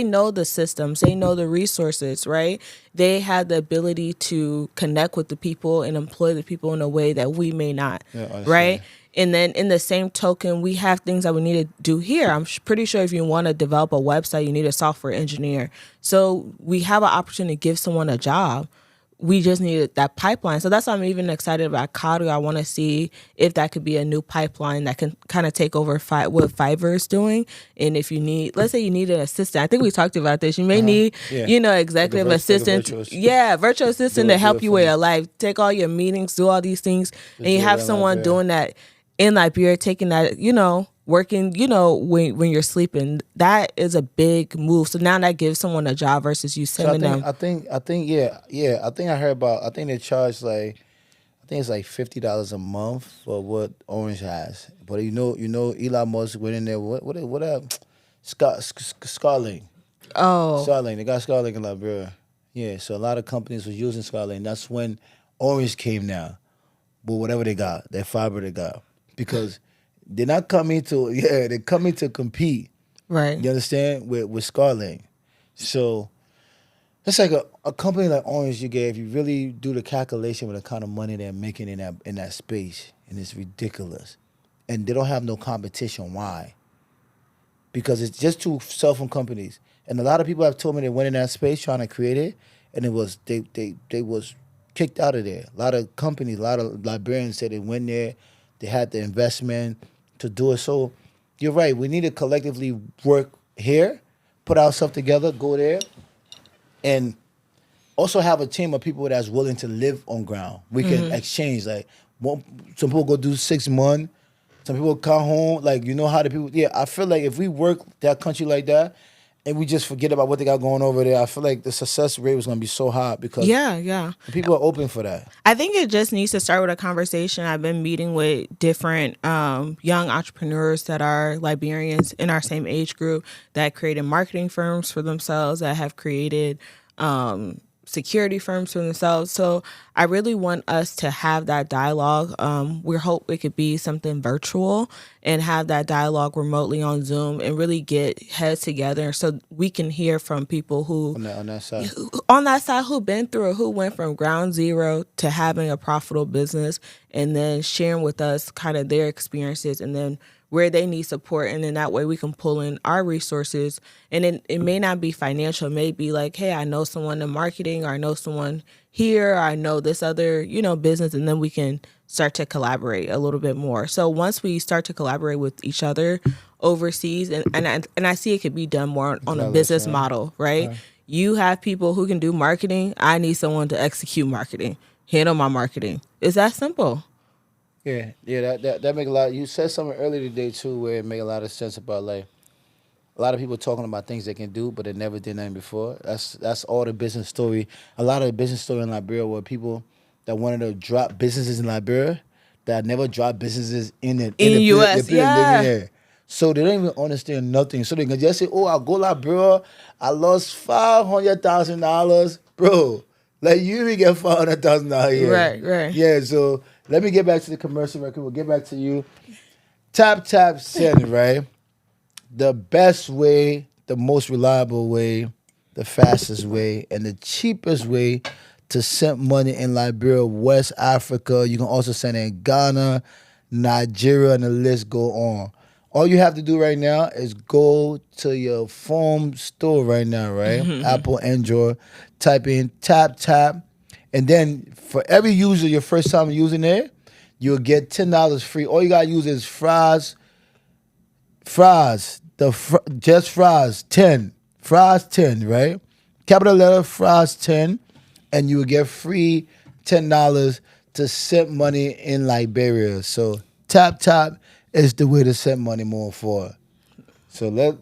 know the systems, they know the resources, right? They have the ability to connect with the people and employ the people in a way that we may not, right? And then in the same token, we have things that we need to do here. I'm pretty sure if you want to develop a website, you need a software engineer. So we have an opportunity to give someone a job. We just needed that pipeline. So that's why I'm even excited about Kadu. I want to see if that could be a new pipeline that can kind of take over what Fiverr is doing. And if you need, let's say you need an assistant. I think we talked about this. You may need, executive assistant. Virtual assistant to help you with your life. Take all your meetings, do all these things. And you have someone doing that in Liberia, taking that, working, when you're sleeping. That is a big move. So now that gives someone a job versus you sending them. I think I heard about. I think they charge it's like $50 a month for what Orange has. But Elon Musk went in there. What Starlink. Oh, Starlink. They got Starlink in Liberia. Yeah. So a lot of companies was using Starlink. That's when Orange came now. But whatever they got, that fiber they got. Because they're not coming they're coming to compete. Right. You understand? With Starlink. So it's like a company like Orange, if you really do the calculation with the kind of money they're making in that space, and it's ridiculous. And they don't have no competition. Why? Because it's just two cell phone companies. And a lot of people have told me they went in that space trying to create it, and it was they was kicked out of there. A lot of companies, a lot of Liberians said they went there, they had the investment to do it. So you're right. We need to collectively work here, put ourselves together, go there, and also have a team of people that's willing to live on ground. We can exchange. Like some people go do 6 months, Some people come home, like, you know how the people, yeah, I feel like if we work that country like that and we just forget about what they got going over there, I feel like the success rate was going to be so high because Yeah. people are open for that. I think it just needs to start with a conversation. I've been meeting with different young entrepreneurs that are Liberians in our same age group that created marketing firms for themselves, that have created security firms for themselves. So I really want us to have that dialogue. We hope it could be something virtual and have that dialogue remotely on Zoom and really get heads together so we can hear from people who On that side. who've been through it, who went from ground zero to having a profitable business and then sharing with us kind of their experiences and then where they need support. And then that way we can pull in our resources. And it may not be financial. It may be like, hey, I know someone in marketing, or I know someone here, or I know this other, business. And then we can start to collaborate a little bit more. So once we start to collaborate with each other overseas, and I see it could be done more on a business model, right? You have people who can do marketing. I need someone to execute marketing, handle my marketing. It's that simple. Yeah, that make a lot. You said something earlier today too, where it make a lot of sense about like a lot of people talking about things they can do, but they never did nothing before. That's all the business story. A lot of the business story in Liberia were people that wanted to drop businesses in Liberia that never dropped businesses in the US. Yeah. there. So they don't even understand nothing. So they can just say, "Oh, I go Liberia, I lost $500,000, bro." Like you even get $500,000 here. Right. Yeah. So let me get back to the commercial record. We'll get back to you. Tap send, right? The best way, the most reliable way, the fastest way, and the cheapest way to send money in Liberia, West Africa. You can also send it in Ghana, Nigeria, and the list go on. All you have to do right now is go to your phone store right now, right? Apple, Android, type in tap, and then for every user, your first time using it, you'll get $10 free. All you gotta use is fries, just fries 10, right? Capital letter fries 10, and you will get free $10 to send money in Liberia. So tap is the way to send money more for. So let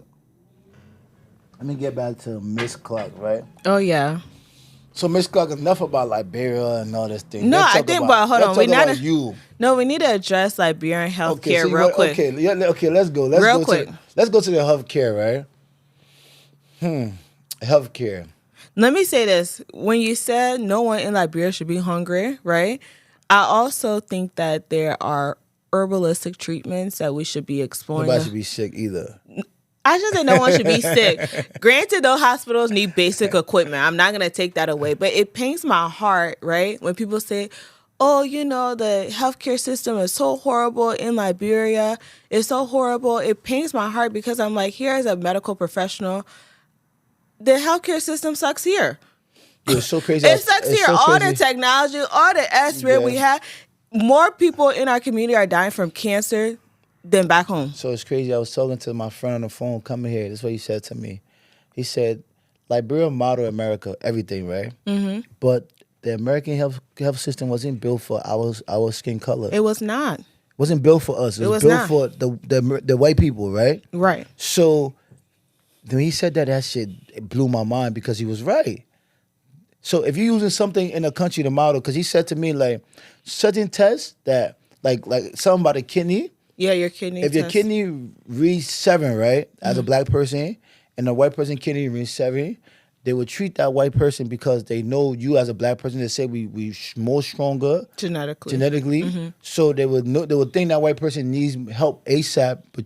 me get back to Miss Clark, right? Oh yeah. So Miss Clark, enough about Liberia and all this thing. No, I think. But hold on, we not you. No, we need to address Liberian healthcare real quick. Okay, let's go. Real quick. Let's go to the healthcare, right? Healthcare. Let me say this: when you said no one in Liberia should be hungry, right? I also think that there are herbalistic treatments that we should be exploring. Nobody should be sick either. I just say no one should be sick. Granted, those hospitals need basic equipment. I'm not going to take that away. But it pains my heart, right, when people say, oh, the healthcare system is so horrible in Liberia. It's so horrible. It pains my heart because I'm like, here as a medical professional, the healthcare system sucks here. It's so crazy. It sucks here. So all the technology, all the X-ray we have. More people in our community are dying from cancer than back home. So it's crazy. I was talking to my friend on the phone coming here. This is what he said to me. He said, Liberia model America, everything, right? Mm-hmm. But the American health system wasn't built for our skin color. It was not. It wasn't built for us. It was built for the white people, right? Right. So when he said that shit, it blew my mind because he was right. So if you're using something in a country to model, because he said to me, like, certain tests that, like something about a kidney. Yeah, your kidney If test. your kidney reads 7, right, as a black person, and a white person kidney reads 7, they would treat that white person because they know you as a black person. They say we more stronger genetically. Mm-hmm. So they would think that white person needs help ASAP, but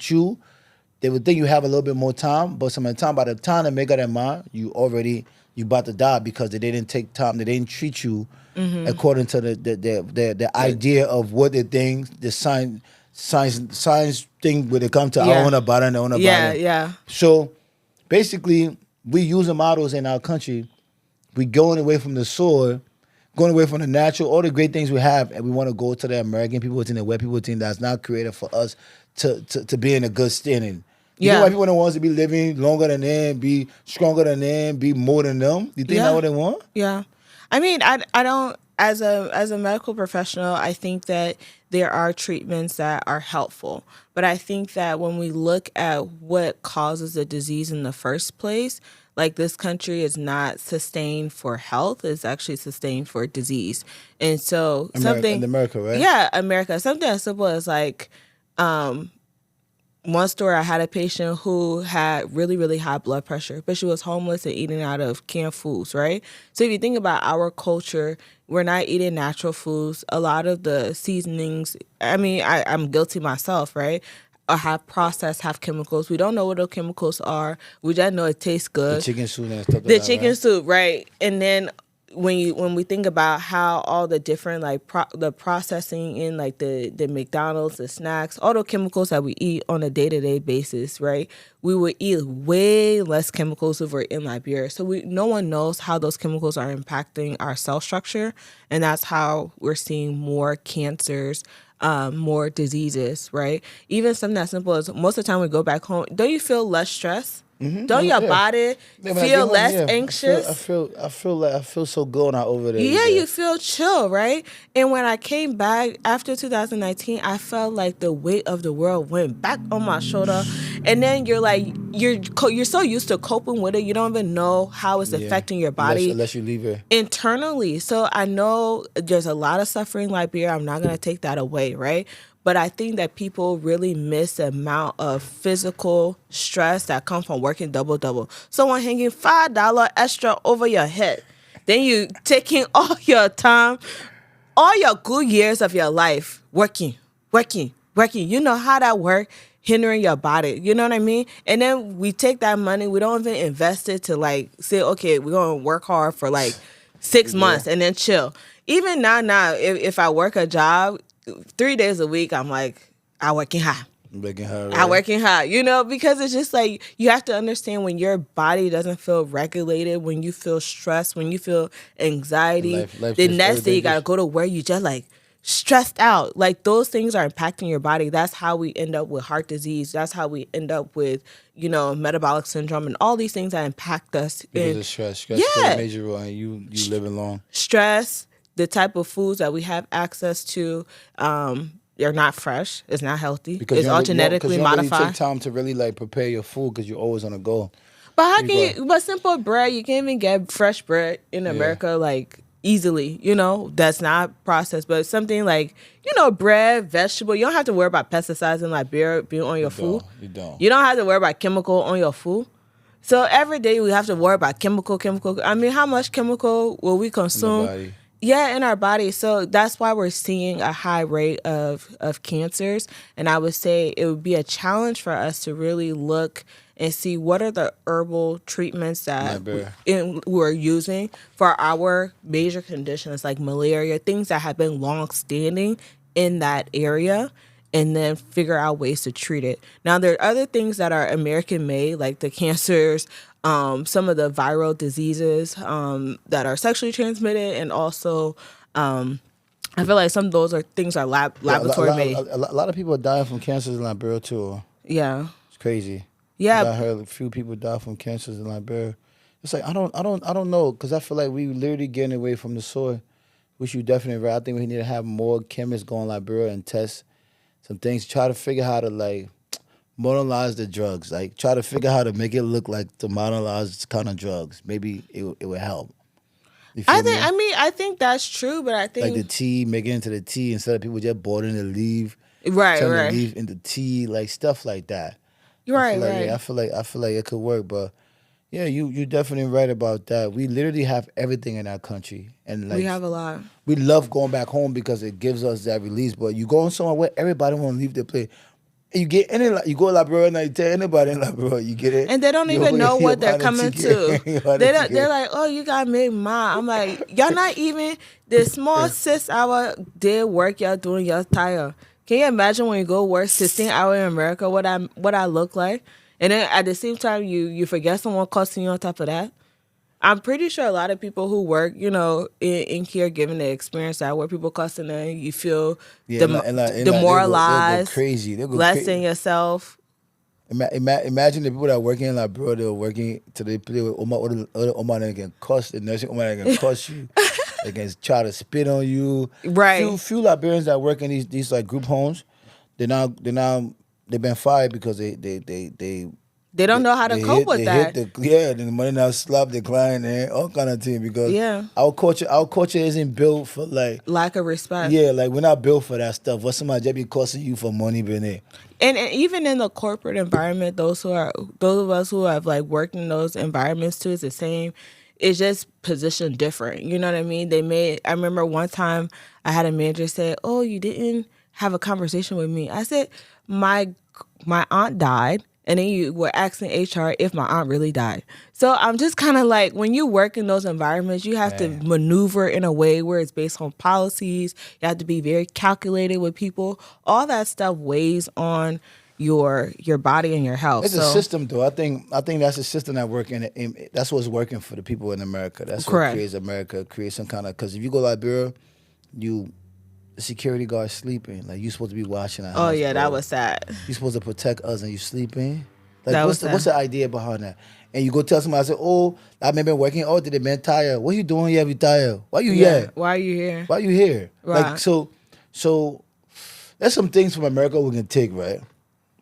they would think you have a little bit more time. But some of the time, by the time they make up their mind, you about to die because they didn't take time. They didn't treat you according to the idea of what they think the science thing when it comes to I want to buy it. Yeah. So basically, we using models in our country. We going away from the soil, going away from the natural, all the great things we have, and we want to go to the American people team, the white people team that's not created for us to be in a good standing. You know why people don't want us to be living longer than them, be stronger than them, be more than them? You think that's what they want? Yeah. I mean, I don't. as a medical professional, I think that there are treatments that are helpful. But I think that when we look at what causes the disease in the first place, like this country is not sustained for health, it's actually sustained for disease. And so In America, right? yeah, America, something as simple as like one story, I had a patient who had really, really high blood pressure, but she was homeless and eating out of canned foods, right? So if you think about our culture, we're not eating natural foods. A lot of the seasonings, I mean, I'm guilty myself, right? Have processed, have chemicals. We don't know what those chemicals are. We just know it tastes The good. chicken soup and stuff like The that, chicken right? soup, right? And then when we think about how all the different like the processing in like the McDonald's, the snacks, all the chemicals that we eat on a day-to-day basis, right? We would eat way less chemicals if we're in Liberia. So no one knows how those chemicals are impacting our cell structure, and that's how we're seeing more cancers, more diseases, right? Even something as simple as most of the time we go back home, don't you feel less stress? Don't your Yeah. body Yeah, when I get feel home, less yeah, anxious? I feel so good when I over there. Yeah, Either. you feel chill, right? And when I came back after 2019, I felt like the weight of the world went back on my shoulder. And then you're like, you're so used to coping with it, you don't even know how it's Yeah. affecting your body Unless you leave it. internally. So I know there's a lot of suffering in Liberia. I'm not going to take that away, right? But I think that people really miss the amount of physical stress that comes from working double. Someone hanging $5 extra over your head. Then you taking all your time, all your good years of your life working. You know how that work, hindering your body. You know what I mean? And then we take that money, we don't even invest it to like say, okay, we're gonna work hard for like 6 months and then chill. Even now, if I work a job 3 days a week, I'm like, I working hard. Making her. I working hard, because it's just like you have to understand when your body doesn't feel regulated, when you feel stressed, when you feel anxiety, Life the just next day you everything gotta just- go to work, you just like stressed out. Like those things are impacting your body. That's how we end up with heart disease. That's how we end up with, metabolic syndrome and all these things that impact us. Because And of stress. Stress plays a major role in you living long. stress, the type of foods that we have access to, they're not fresh. It's not healthy. It's all genetically you don't really modified. take time to really like prepare your food because you're always on a go. But how can you? But simple bread, you can't even get fresh bread in America like easily. That's not processed. But something like bread, vegetable, you don't have to worry about pesticides in Liberia being on your food. You don't. You don't have to worry about chemical on your food. So every day we have to worry about chemical. I mean, how much chemical will we consume? body. Yeah, in our body. So that's why we're seeing a high rate of cancers. And I would say it would be a challenge for us to really look and see what are the herbal treatments that we're using for our major conditions like malaria, things that have been long standing in that area, and then figure out ways to treat it. Now, there are other things that are American made, like the cancers, some of the viral diseases that are sexually transmitted, and also I feel like some of those things are laboratory made. A lot of people are dying from cancers in Liberia too. Yeah, It's crazy. yeah. I heard a few people die from cancers in Liberia. It's like I don't know because I feel like we literally getting away from the soil, which you definitely right. I think we need to have more chemists go in Liberia and test some things. Try to figure how to like modernize the drugs. Like try to figure how to make it look like the modernized kind of drugs. Maybe it would help. You feel me? I think that's true, but I think Like the tea, make it into the tea instead of people just boiling the leaf. right. The leaf into tea, like stuff like that. Right. I feel like it could work, but yeah, you definitely right about that. We literally have everything in our country, and like We have a lot. we love going back home because it gives us that release. But you going somewhere where everybody want to leave their place. You get you go to Liberia and you tell anybody in Liberia, you get it, And they don't even know what they're coming to. They're They're like, oh, you got me, ma. I'm like, y'all not even the small 6-hour day work y'all doing, y'all tired. Can you imagine when you go work 16 hours in America, what I look like? And then at the same time, you forget someone costing you on top of that. I'm pretty sure a lot of people who work, in caregiving, they experience that where people cussing them, you feel demoralized, they'll go crazy, less than yourself. Imagine the people that are working in Liberia, they're working to the play with Oma that can cost the nursing Oma that can cost you. They can try to spit on you. Right. Few Liberians that work in these like group homes, they've been fired because They don't know how to cope with that. the money now slap the client and all kind of thing because Yeah. our culture isn't built for like Lack of respect. yeah, like we're not built for that stuff. What somebody just be costing you for money, been And even in the corporate environment, those of us who have like worked in those environments too, it's the same. It's just positioned different. You know what I mean? I remember one time I had a manager say, "Oh, you didn't have a conversation with me." I said, my aunt died. And then you were asking HR if my aunt really died. So I'm just kind of like, when you work in those environments, you have to maneuver in a way where it's based on policies. You have to be very calculated with people. All that stuff weighs on your body and your health. It's a system, though. I think that's a system that that's what's working for the people in America. That's what creates America. Creates some kind of, because if you go to Liberia, the security guard sleeping. Like, you supposed to be watching our house. Oh, yeah, bro. that was sad. You supposed to protect us and you sleeping? Like, That what's the idea behind that? And you go tell somebody, I say, oh, I've been working. Oh, did the man tired? What you doing here? You tired? Why you here? Why are you here? Why you here? Right. Like, so there's some things from America we can take, right?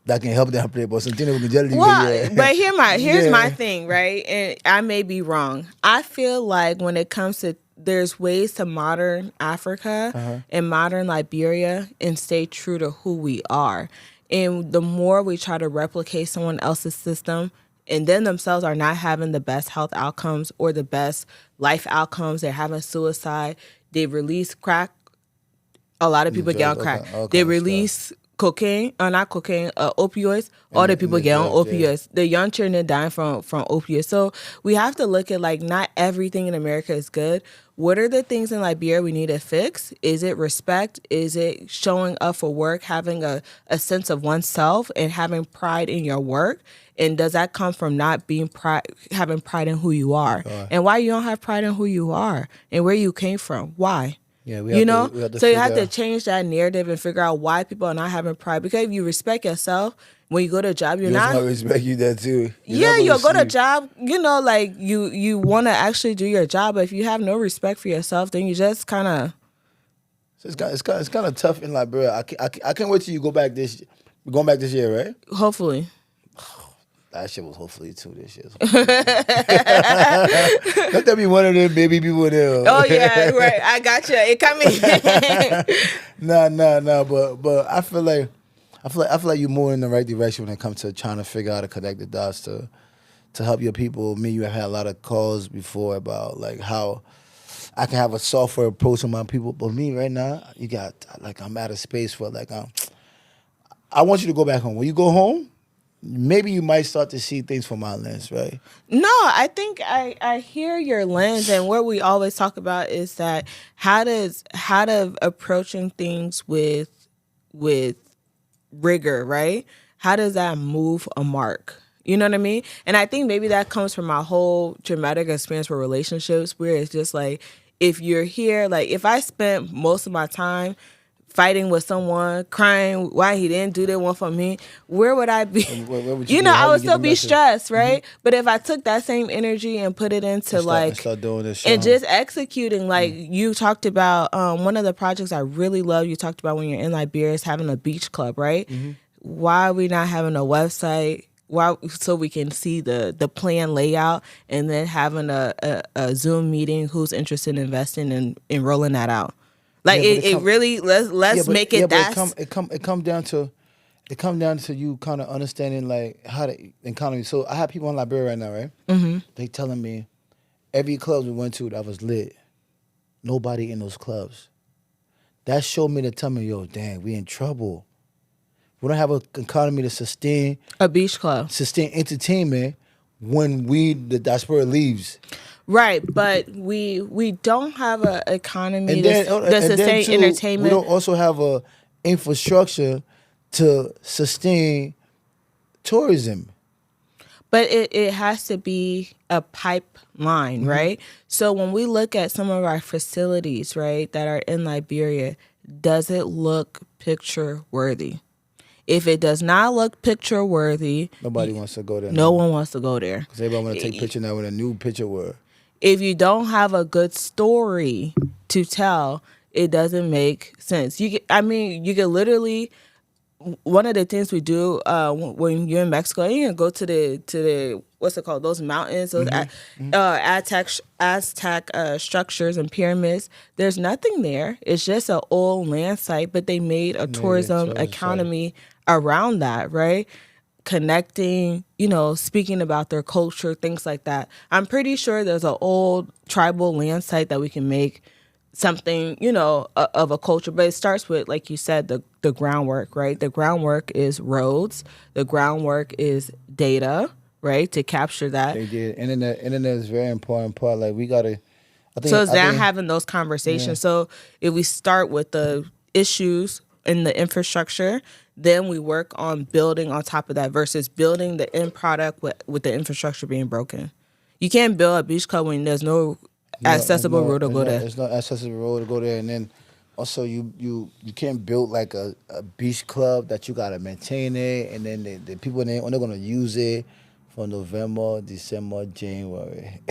That can help them play, but something we can just leave it. But here's my thing, right? And I may be wrong. I feel like when it comes to, there's ways to modern Africa and modern Liberia and stay true to who we are. And the more we try to replicate someone else's system, and then themselves are not having the best health outcomes or the best life outcomes, they're having suicide, they release crack. A lot of people get on crack. They release opioids. All the people get on opioids. The young children are dying from opioids. So we have to look at, like, not everything in America is good. What are the things in Liberia we need to fix? Is it respect? Is it showing up for work, having a sense of oneself and having pride in your work? And does that come from not being having pride in who you are? And why you don't have pride in who you are and where you came from? Why? Yeah, you have to change that narrative and figure out why people are not having pride. Because if you respect yourself, when you go to a job, you're not. I respect you that too. You'll go to a job. Like you want to actually do your job. But if you have no respect for yourself, then you just kind of. So it's kind of tough in Liberia. I can't wait till you go back this. We're going back this year, right? Hopefully. That shit was hopefully too this year. Let that be one of them baby people there. Oh yeah, right. I got you. It coming. Nah. But I feel like you're more in the right direction when it comes to trying to figure out how to connect the dots to help your people. Me, you have had a lot of calls before about like how I can have a software approach to my people. But me right now, you got like, I'm out of space for like I want you to go back home. When you go home, maybe you might start to see things from my lens, right? No, I think I hear your lens, and what we always talk about is that how to approaching things with rigor, right? How does that move a mark? You know what I mean? And I think maybe that comes from my whole traumatic experience with relationships, where it's just like, if you're here, like if I spent most of my time fighting with someone, crying why he didn't do that one for me, where would I be? Where would you be? I would still be stressed, right? Mm-hmm. But if I took that same energy and put it into start doing this and just executing, like you talked about, one of the projects I really love, you talked about when you're in Liberia is having a beach club, right? Mm-hmm. Why are we not having a website? Why, so we can see the plan layout, and then having a Zoom meeting who's interested in investing and rolling that out. Like let's make it that. It come down to you kind of understanding like how the economy. So I have people in Liberia right now, right? Mm-hmm. They telling me every club we went to that was lit, nobody in those clubs. That showed me to tell me, yo, dang, we in trouble. We don't have an economy to sustain a beach club, sustain entertainment when the diaspora leaves. Right, but we don't have an economy that sustain entertainment. We don't also have a infrastructure to sustain tourism. But it has to be a pipeline, right? So when we look at some of our facilities, right, that are in Liberia, does it look picture worthy? If it does not look picture worthy, nobody wants to go there. No one wants to go there. Because everybody want to take picture now with a new picture word. if you don't have a good story to tell, it doesn't make sense. You can literally, one of the things we do when you're in Mexico, you can go to the what's it called? Those mountains, those Aztec structures and pyramids. There's nothing there. It's just an old land site, but they made a tourism economy around that, right? Connecting, speaking about their culture, things like that. I'm pretty sure there's an old tribal land site that we can make something, of a culture. But it starts with, like you said, the groundwork, right? The groundwork is roads. The groundwork is data, right? To capture that. They did. Internet is a very important part. Like we gotta. So it's now having those conversations. Yeah. So if we start with the issues in the infrastructure, then we work on building on top of that versus building the end product with the infrastructure being broken. You can't build a beach club when there's no accessible road to go there. There's no accessible road to go there, and then also you can't build like a beach club that you gotta maintain it, and then the people they're gonna use it for November, December, January.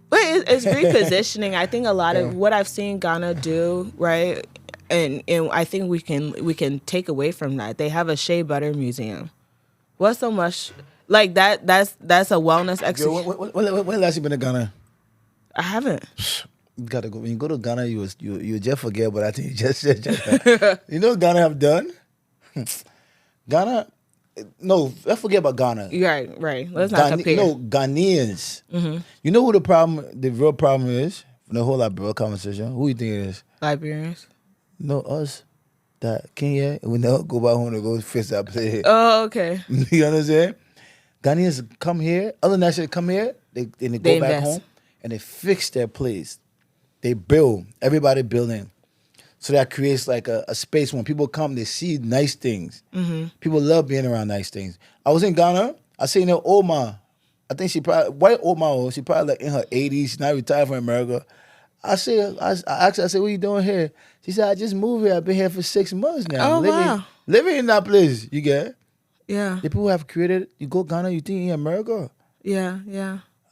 But it's repositioning. I think a lot of what I've seen Ghana do, right, and I think we can take away from that. They have a shea butter museum. What's so much like that? That's a wellness exhibition. When last you been to Ghana? I haven't. You gotta go. When you go to Ghana, you just forget. But I think you just said that. You know what Ghana have done? Ghana. No, let's forget about Ghana. Right. Let's not compare. Ghanaians. Mm-hmm. You know who the real problem is? The whole Liberia conversation. Who you think it is? Liberians. No, us. That Kenya. We never go back home to go fix that place. Oh, okay. You understand? Ghanaians come here. Other nations come here. They go back home and they fix their place. They build. Everybody building. So that creates like a space when people come, they see nice things. Mm-hmm. People love being around nice things. I was in Ghana. I seen her Oma. I think she probably, white Oma, she probably like in her 80s. She's not retired from America. I asked her, what are you doing here? She said, I just moved here. I've been here for 6 months now. Oh, Living in that place. You get it? Yeah. The people have created, you go Ghana, you think in America. Yeah.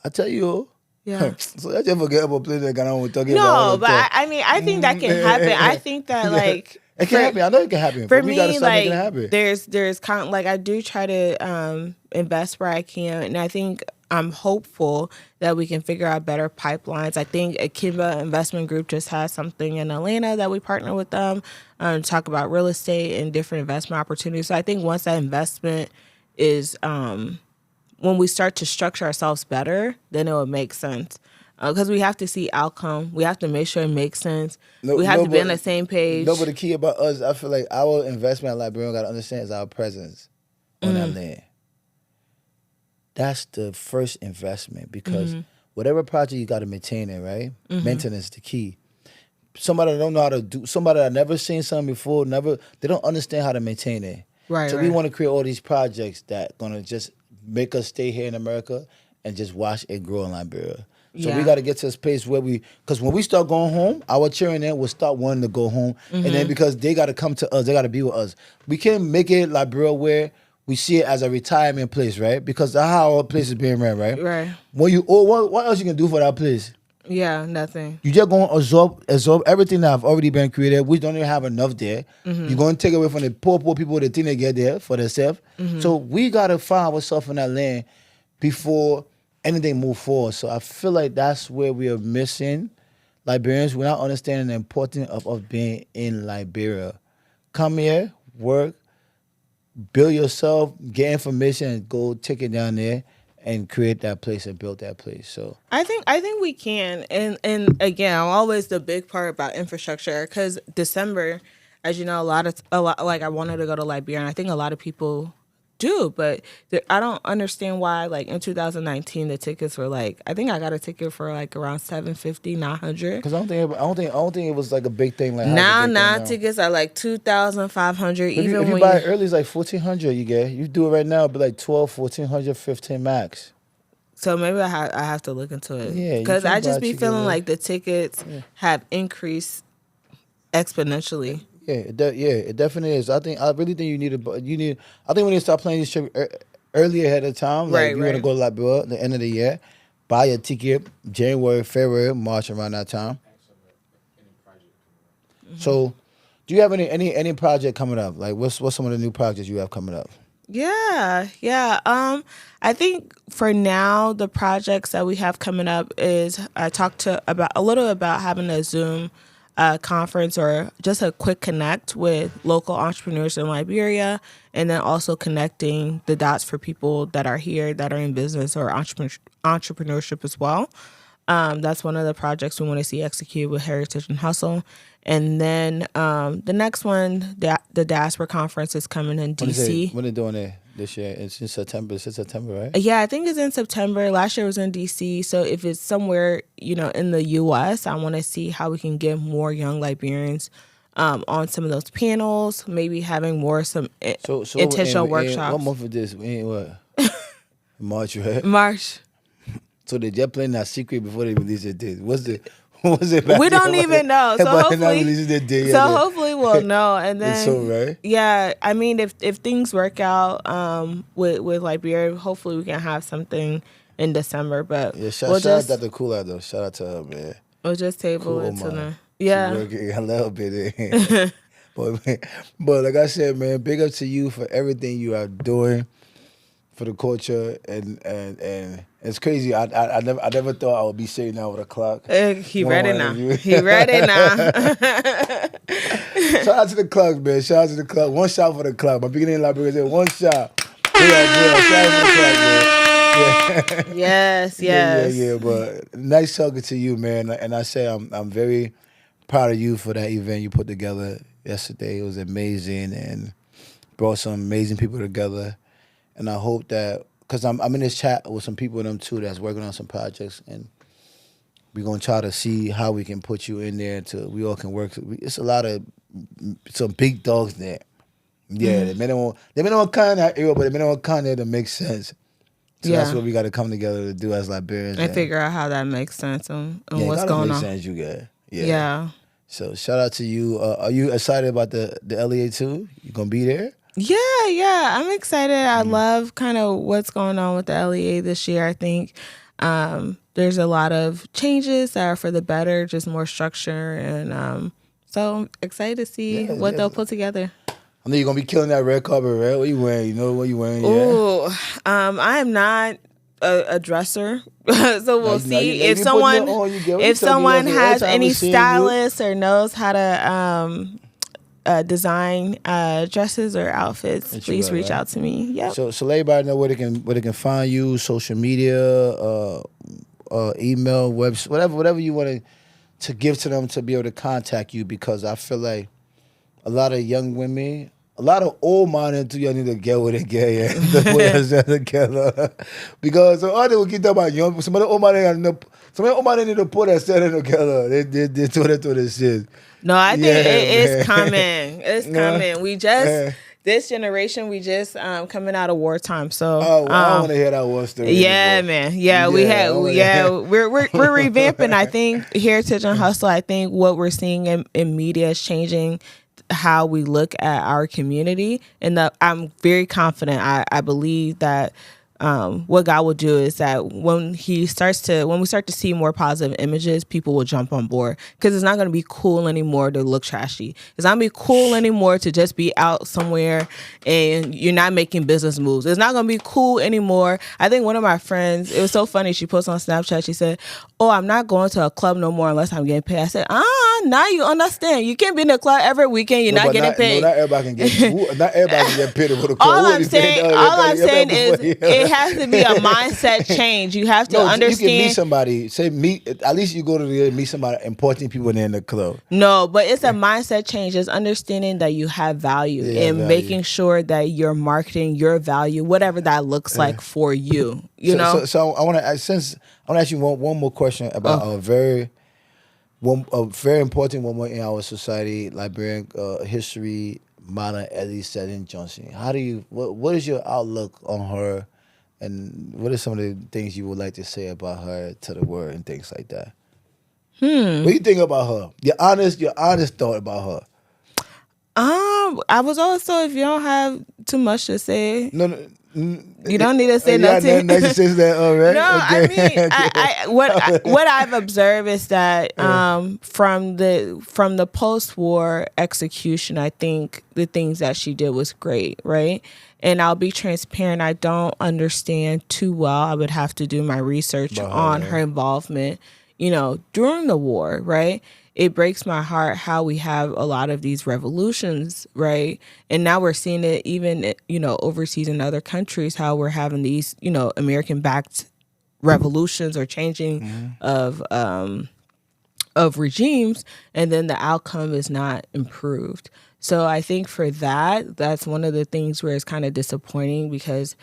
I tell you, yeah. So let's just forget about places that Ghana we're talking about. No, but I think that can happen. I think that like it can happen. I know it can happen. For me, we gotta start making it happen. There's kind of like I do try to invest where I can, and I think I'm hopeful that we can figure out better pipelines. I think Akiba Investment Group just has something in Atlanta that we partner with them to talk about real estate and different investment opportunities. So I think once that investment is when we start to structure ourselves better, then it will make sense. Because we have to see outcome. We have to make sure it makes sense. We have to be on the same page. No, but the key about us, I feel like our investment at Liberian got to understand is our presence on that land. That's the first investment because whatever project you got to maintain it, right? Mm-hmm. Maintenance is the key. Somebody that don't know how to do, somebody that never seen something before, they don't understand how to maintain it. Right. So we want to create all these projects that gonna just make us stay here in America and just watch it grow in Liberia. So we got to get to a space where because when we start going home, our children then will start wanting to go home. Mm-hmm. And then because they got to come to us, they got to be with us. We can't make it Liberia where we see it as a retirement place, right? Because that's how our place is being ran, right? Right. When what else you can do for that place? Yeah, nothing. You just going to absorb everything that have already been created. We don't even have enough there. Mm-hmm. You're going to take away from the poor people that think they get there for themselves. Mm-hmm. So we got to find ourselves in that land before anything move forward. So I feel like that's where we are missing Liberians. We're not understanding the importance of being in Liberia. Come here, work, build yourself, get information, and go take it down there and create that place and build that place. So I think we can. And again, always the big part about infrastructure because December, as you know, a lot like I wanted to go to Liberia, and I think a lot of people do, but I don't understand why. Like in 2019, the tickets were like I think I got a ticket for like around $750, $900. Because I don't think it was like a big thing. Like now tickets are like $2,500. Even if you buy it early, it's like $1,400. You do it right now, it'd be like $1,200, $1,400, $1,500 max. So maybe I have to look into it. Yeah, because I just be feeling like the tickets have increased exponentially. Yeah, it definitely is. I really think you need. I think we need to start planning this trip early ahead of time. Like you want to go to Liberia at the end of the year, buy a ticket January, February, March, around that time. So, do you have any project coming up? Like, what's some of the new projects you have coming up? Yeah. I think for now the projects that we have coming up is I talked to about a little about having a Zoom conference or just a quick connect with local entrepreneurs in Liberia, and then also connecting the dots for people that are here that are in business or entrepreneurship as well. That's one of the projects we want to see executed with Heritage and Hustle. And then the next one, the diaspora conference is coming in DC. When are they doing it this year? It's in September. It's in September, right? Yeah, I think it's in September. Last year was in DC. So if it's somewhere, in the US, I want to see how we can get more young Liberians on some of those panels, maybe having some intentional workshops. What month is this? What? March, right? March. So they just playing that secret before they release it. What's it? We don't even know. So hopefully we'll know. And then it's so right. Yeah, I mean, if things work out with Liberia, hopefully we can have something in December. But yeah, shout out to Cool Out though. Shout out to her, man. We'll just table it to them. Yeah, working a little bit. But like I said, man, big up to you for everything you are doing for the culture, and it's crazy. I never thought I would be sitting down with a clock. He read it now. He read it now. Shout out to the clock, man. Shout out to the clock. One shot for the clock. My beginning Liberia said one shot. Yeah. Shout out to the clock, man. Yeah. Yes. Yeah. But nice talking to you, man. And I say I'm very proud of you for that event you put together yesterday. It was amazing and brought some amazing people together. And I hope that, because I'm in this chat with some people in them too that's working on some projects, and we're going to try to see how we can put you in there until we all can work. It's a lot of, some big dogs there. Yeah, they may not kind of area, but they may not kind of to make sense. So that's what we got to come together to do as Liberians. And figure out how that makes sense and what's going on. Sense, you got. Yeah. So shout out to you. Are you excited about the LEA too? You going to be there? Yeah, I'm excited. I love kind of what's going on with the LEA this year. I think there's a lot of changes that are for the better, just more structure. And so I'm excited to see what they'll put together. I know you're going to be killing that red carpet, right? What you wearing? You know what you wearing? Ooh, I am not a dresser. So we'll see if someone has any stylist or knows how to design dresses or outfits, please reach out to me. Yep. So let everybody know where they can find you, social media, email, website, whatever you want to give to them to be able to contact you, because I feel like a lot of young women, a lot of old men too, you need to get with it, together. Because they will keep talking about young. Some of the old men need to put that together. They do this shit. No, I think it's coming. It's coming. We just this generation, we just coming out of wartime. So I don't want to hear that war story. Yeah, anymore. Man. Yeah, we're revamping. I think Heritage and Hustle. I think what we're seeing in media is changing how we look at our community, and I'm very confident. I believe that what God will do is that when we start to see more positive images, people will jump on board, because it's not going to be cool anymore to look trashy. It's not going to be cool anymore to just be out somewhere and you're not making business moves. It's not going to be cool anymore. I think one of my friends, it was so funny, she posted on Snapchat, she said, "Oh, I'm not going to a club no more unless I'm getting paid." I said, now you understand. You can't be in the club every weekend. You're not getting paid. No, not everybody can get paid for the club. All I'm saying is it has to be a mindset change. You have to understand. You can meet somebody. At least you go to meet somebody important people in the club. No, but it's a mindset change. It's understanding that you have value and making sure that you're marketing your value, whatever that looks like for you. You know. So I want to ask you one more question about a very important woman in our society, Liberian history, Mana Ellie Seddon Johnson. What is your outlook on her, and what are some of the things you would like to say about her to the world and things like that? What do you think about her? Your honest thought about her. I was also, if you don't have too much to say. No, You don't need to say nothing. nothing. Nice to say that. All right. No, Okay. I mean, what I've observed is that from the post-war execution, I think the things that she did was great, right? And I'll be transparent. I don't understand too well. I would have to do my research on her involvement, during the war, right? It breaks my heart how we have a lot of these revolutions, right? And now we're seeing it even, overseas in other countries, how we're having these, American-backed revolutions or changing of regimes, and then the outcome is not improved. So I think for that's one of the things where it's kind of disappointing, because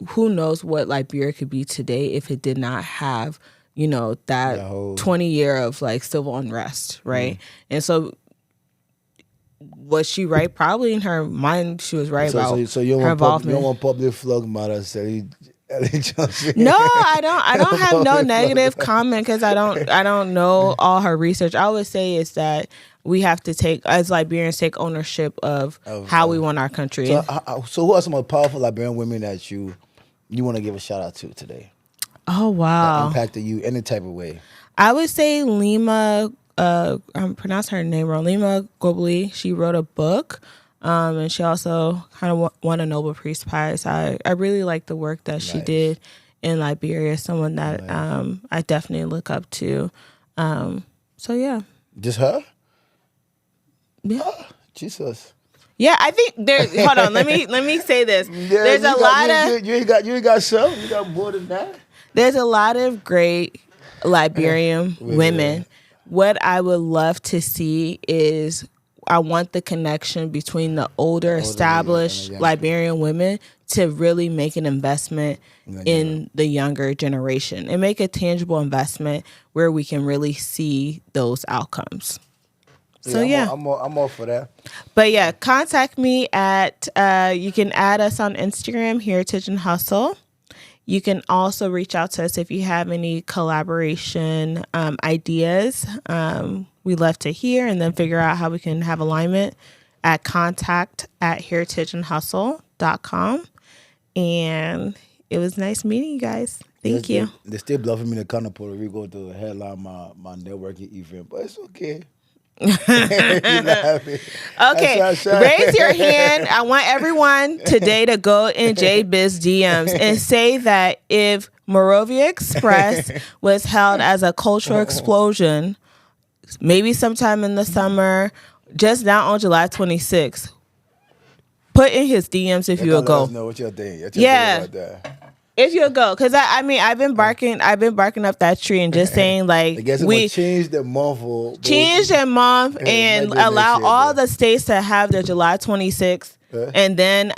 who knows what Liberia could be today if it did not have that whole 20-year of like civil unrest, right? And so was she right? Probably in her mind she was right about her involvement. You don't want public flog matter, say No, I don't have no negative comment, because I don't know all her research. I would say is that we have to as Liberians, take ownership of how we want our country. So who are some of the powerful Liberian women that you want to give a shout out to today? Oh, wow. That impacted you any type of way? I would say Lima, I'm pronouncing her name wrong, Lima Gobli. She wrote a book, and she also kind of won a Nobel Peace Prize. I really like the work that she did in Liberia, someone that I definitely look up to. So, yeah. Just her? Yeah. Oh, Jesus. Yeah, I think hold on, let me say this. Yeah, there's a lot of you ain't got some. You got more than that. There's a lot of great Liberian women. What I would love to see is, I want the connection between the older established Liberian women to really make an investment in the younger generation and make a tangible investment where we can really see those outcomes. So I'm all for that. But yeah, contact me at you can add us on Instagram, Heritage and Hustle. You can also reach out to us if you have any collaboration ideas. We love to hear, and then figure out how we can have alignment at contact@heritageandhustle.com. And it was nice meeting you guys. Thank you. They still bluffing me to come to Puerto Rico to headline my networking event, but it's okay. Okay, raise your hand. I want everyone today to go in JBiz DMs and say that if Morovia Express was held as a cultural explosion, maybe sometime in the summer, just now on July 26th, put in his DMs if you'll go. Know what you're thinking. Yeah. If you'll go, because I mean, I've been barking up that tree and just saying, like, we change the month, and allow all the states to have their July 26th. And then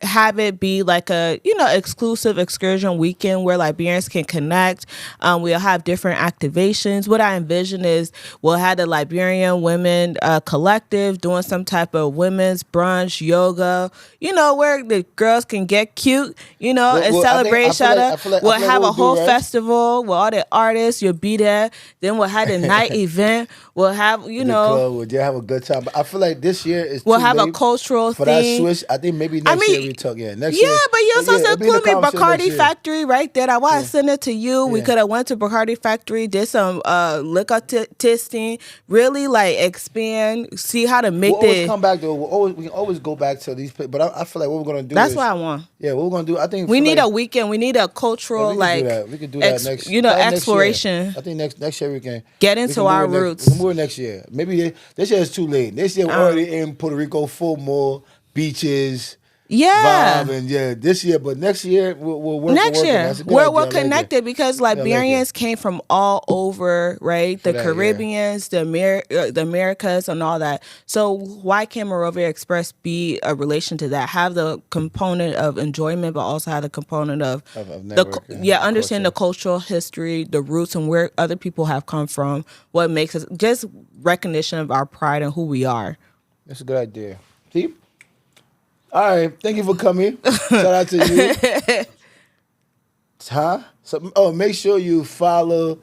have it be like a exclusive excursion weekend where Liberians can connect. We'll have different activations. What I envision is we'll have the Liberian women collective doing some type of women's brunch, yoga, where the girls can get cute, and celebrate each other. We'll have a whole festival with all the artists. You'll be there. Then we'll have the night event. We'll have, the club, we'll have a good time. But I feel like this year is we'll have a cultural thing. Switch, I think maybe next year we talk. Yeah, next year. Yeah, but you're supposed to include me. Bacardi Factory right there. I want to send it to you. We could have went to Bacardi Factory, did some liquor testing, really like expand, see how to make always come back to. We can always go back to these places. But I feel like what we're gonna do. That's what I want. Yeah, what we're gonna do. I think we need a weekend. We need a cultural we can do that next. Exploration. I think next year we can get into our roots. More next year. Maybe this year is too late. This year we're already in Puerto Rico, full more beaches. Vibe, and this year, but next year we'll work. Next year, we're connected because Liberians came from all over, right? The Caribbeans, the Americas, and all that. So why can't Morovia Express be a relation to that? Have the component of enjoyment, but also have the component of understand the cultural history, the roots, and where other people have come from. What makes us just recognition of our pride and who we are. That's a good idea. See. All right, thank you for coming. Shout out to you. So, make sure you follow,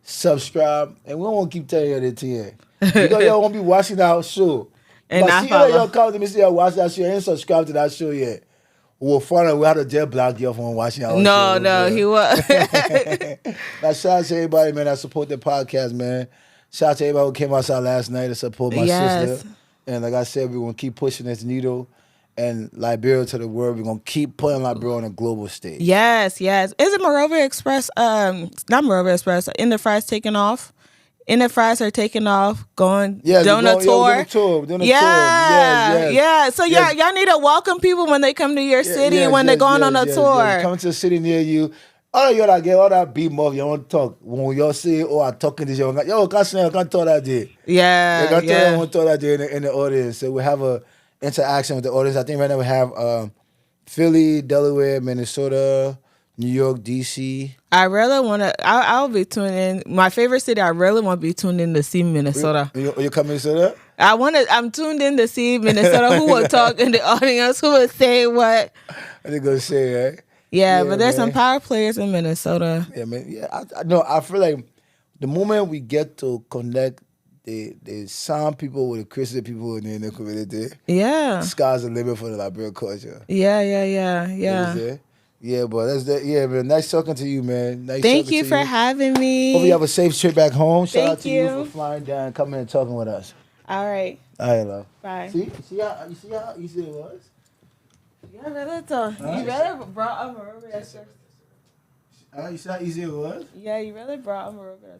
subscribe, and we don't want to keep telling you that to you. Because y'all won't be watching our show. And but see y'all come to me say y'all watch that show and subscribe to that show yet. we were fun. We had a jet black girl from watching our No, show. no, Man. he was. Now, shout out to everybody, man, that support the podcast, man. Shout out to everybody who came outside last night to support my sister. And like I said, we're going to keep pushing this needle and Liberia to the world. We're going to keep putting Liberia on a global stage. Yes. Is it Monrovia Express? Not Monrovia Express. In the Fries taking off. In the Fries are taking off, doing a tour. Yeah, doing a tour. Yeah. So y'all need to welcome people when they come to your city when they're going on a tour. Coming to a city near you. All of y'all that get all that beat muff, you want to talk. When y'all see, I'm talking this, yo, can't talk that day. Yeah. I want to talk that day in the audience. So we have a interaction with the audience. I think right now we have Philly, Delaware, Minnesota, New York, DC. I really want to. I'll be tuning in. My favorite city. I really want to be tuned in to see Minnesota. You come Minnesota? I'm tuned in to see Minnesota. Who will talk in the audience? Who will say what? I think gonna say right. Yeah, but there's some power players in Minnesota. Yeah, man. Yeah, I know. I feel like the moment we get to connect the sound people with the Christian people in the community, sky's the limit for the Liberian culture. Yeah. Yeah, but man. Nice talking to you, man. Thank you for having me. Hope you have a safe trip back home. Shout out to you for flying down, coming and talking with us. All right, love. Bye. See how easy it was? Yeah, really tough. You really brought up Monrovia. You see how easy it was? Yeah, you really brought up Monrovia.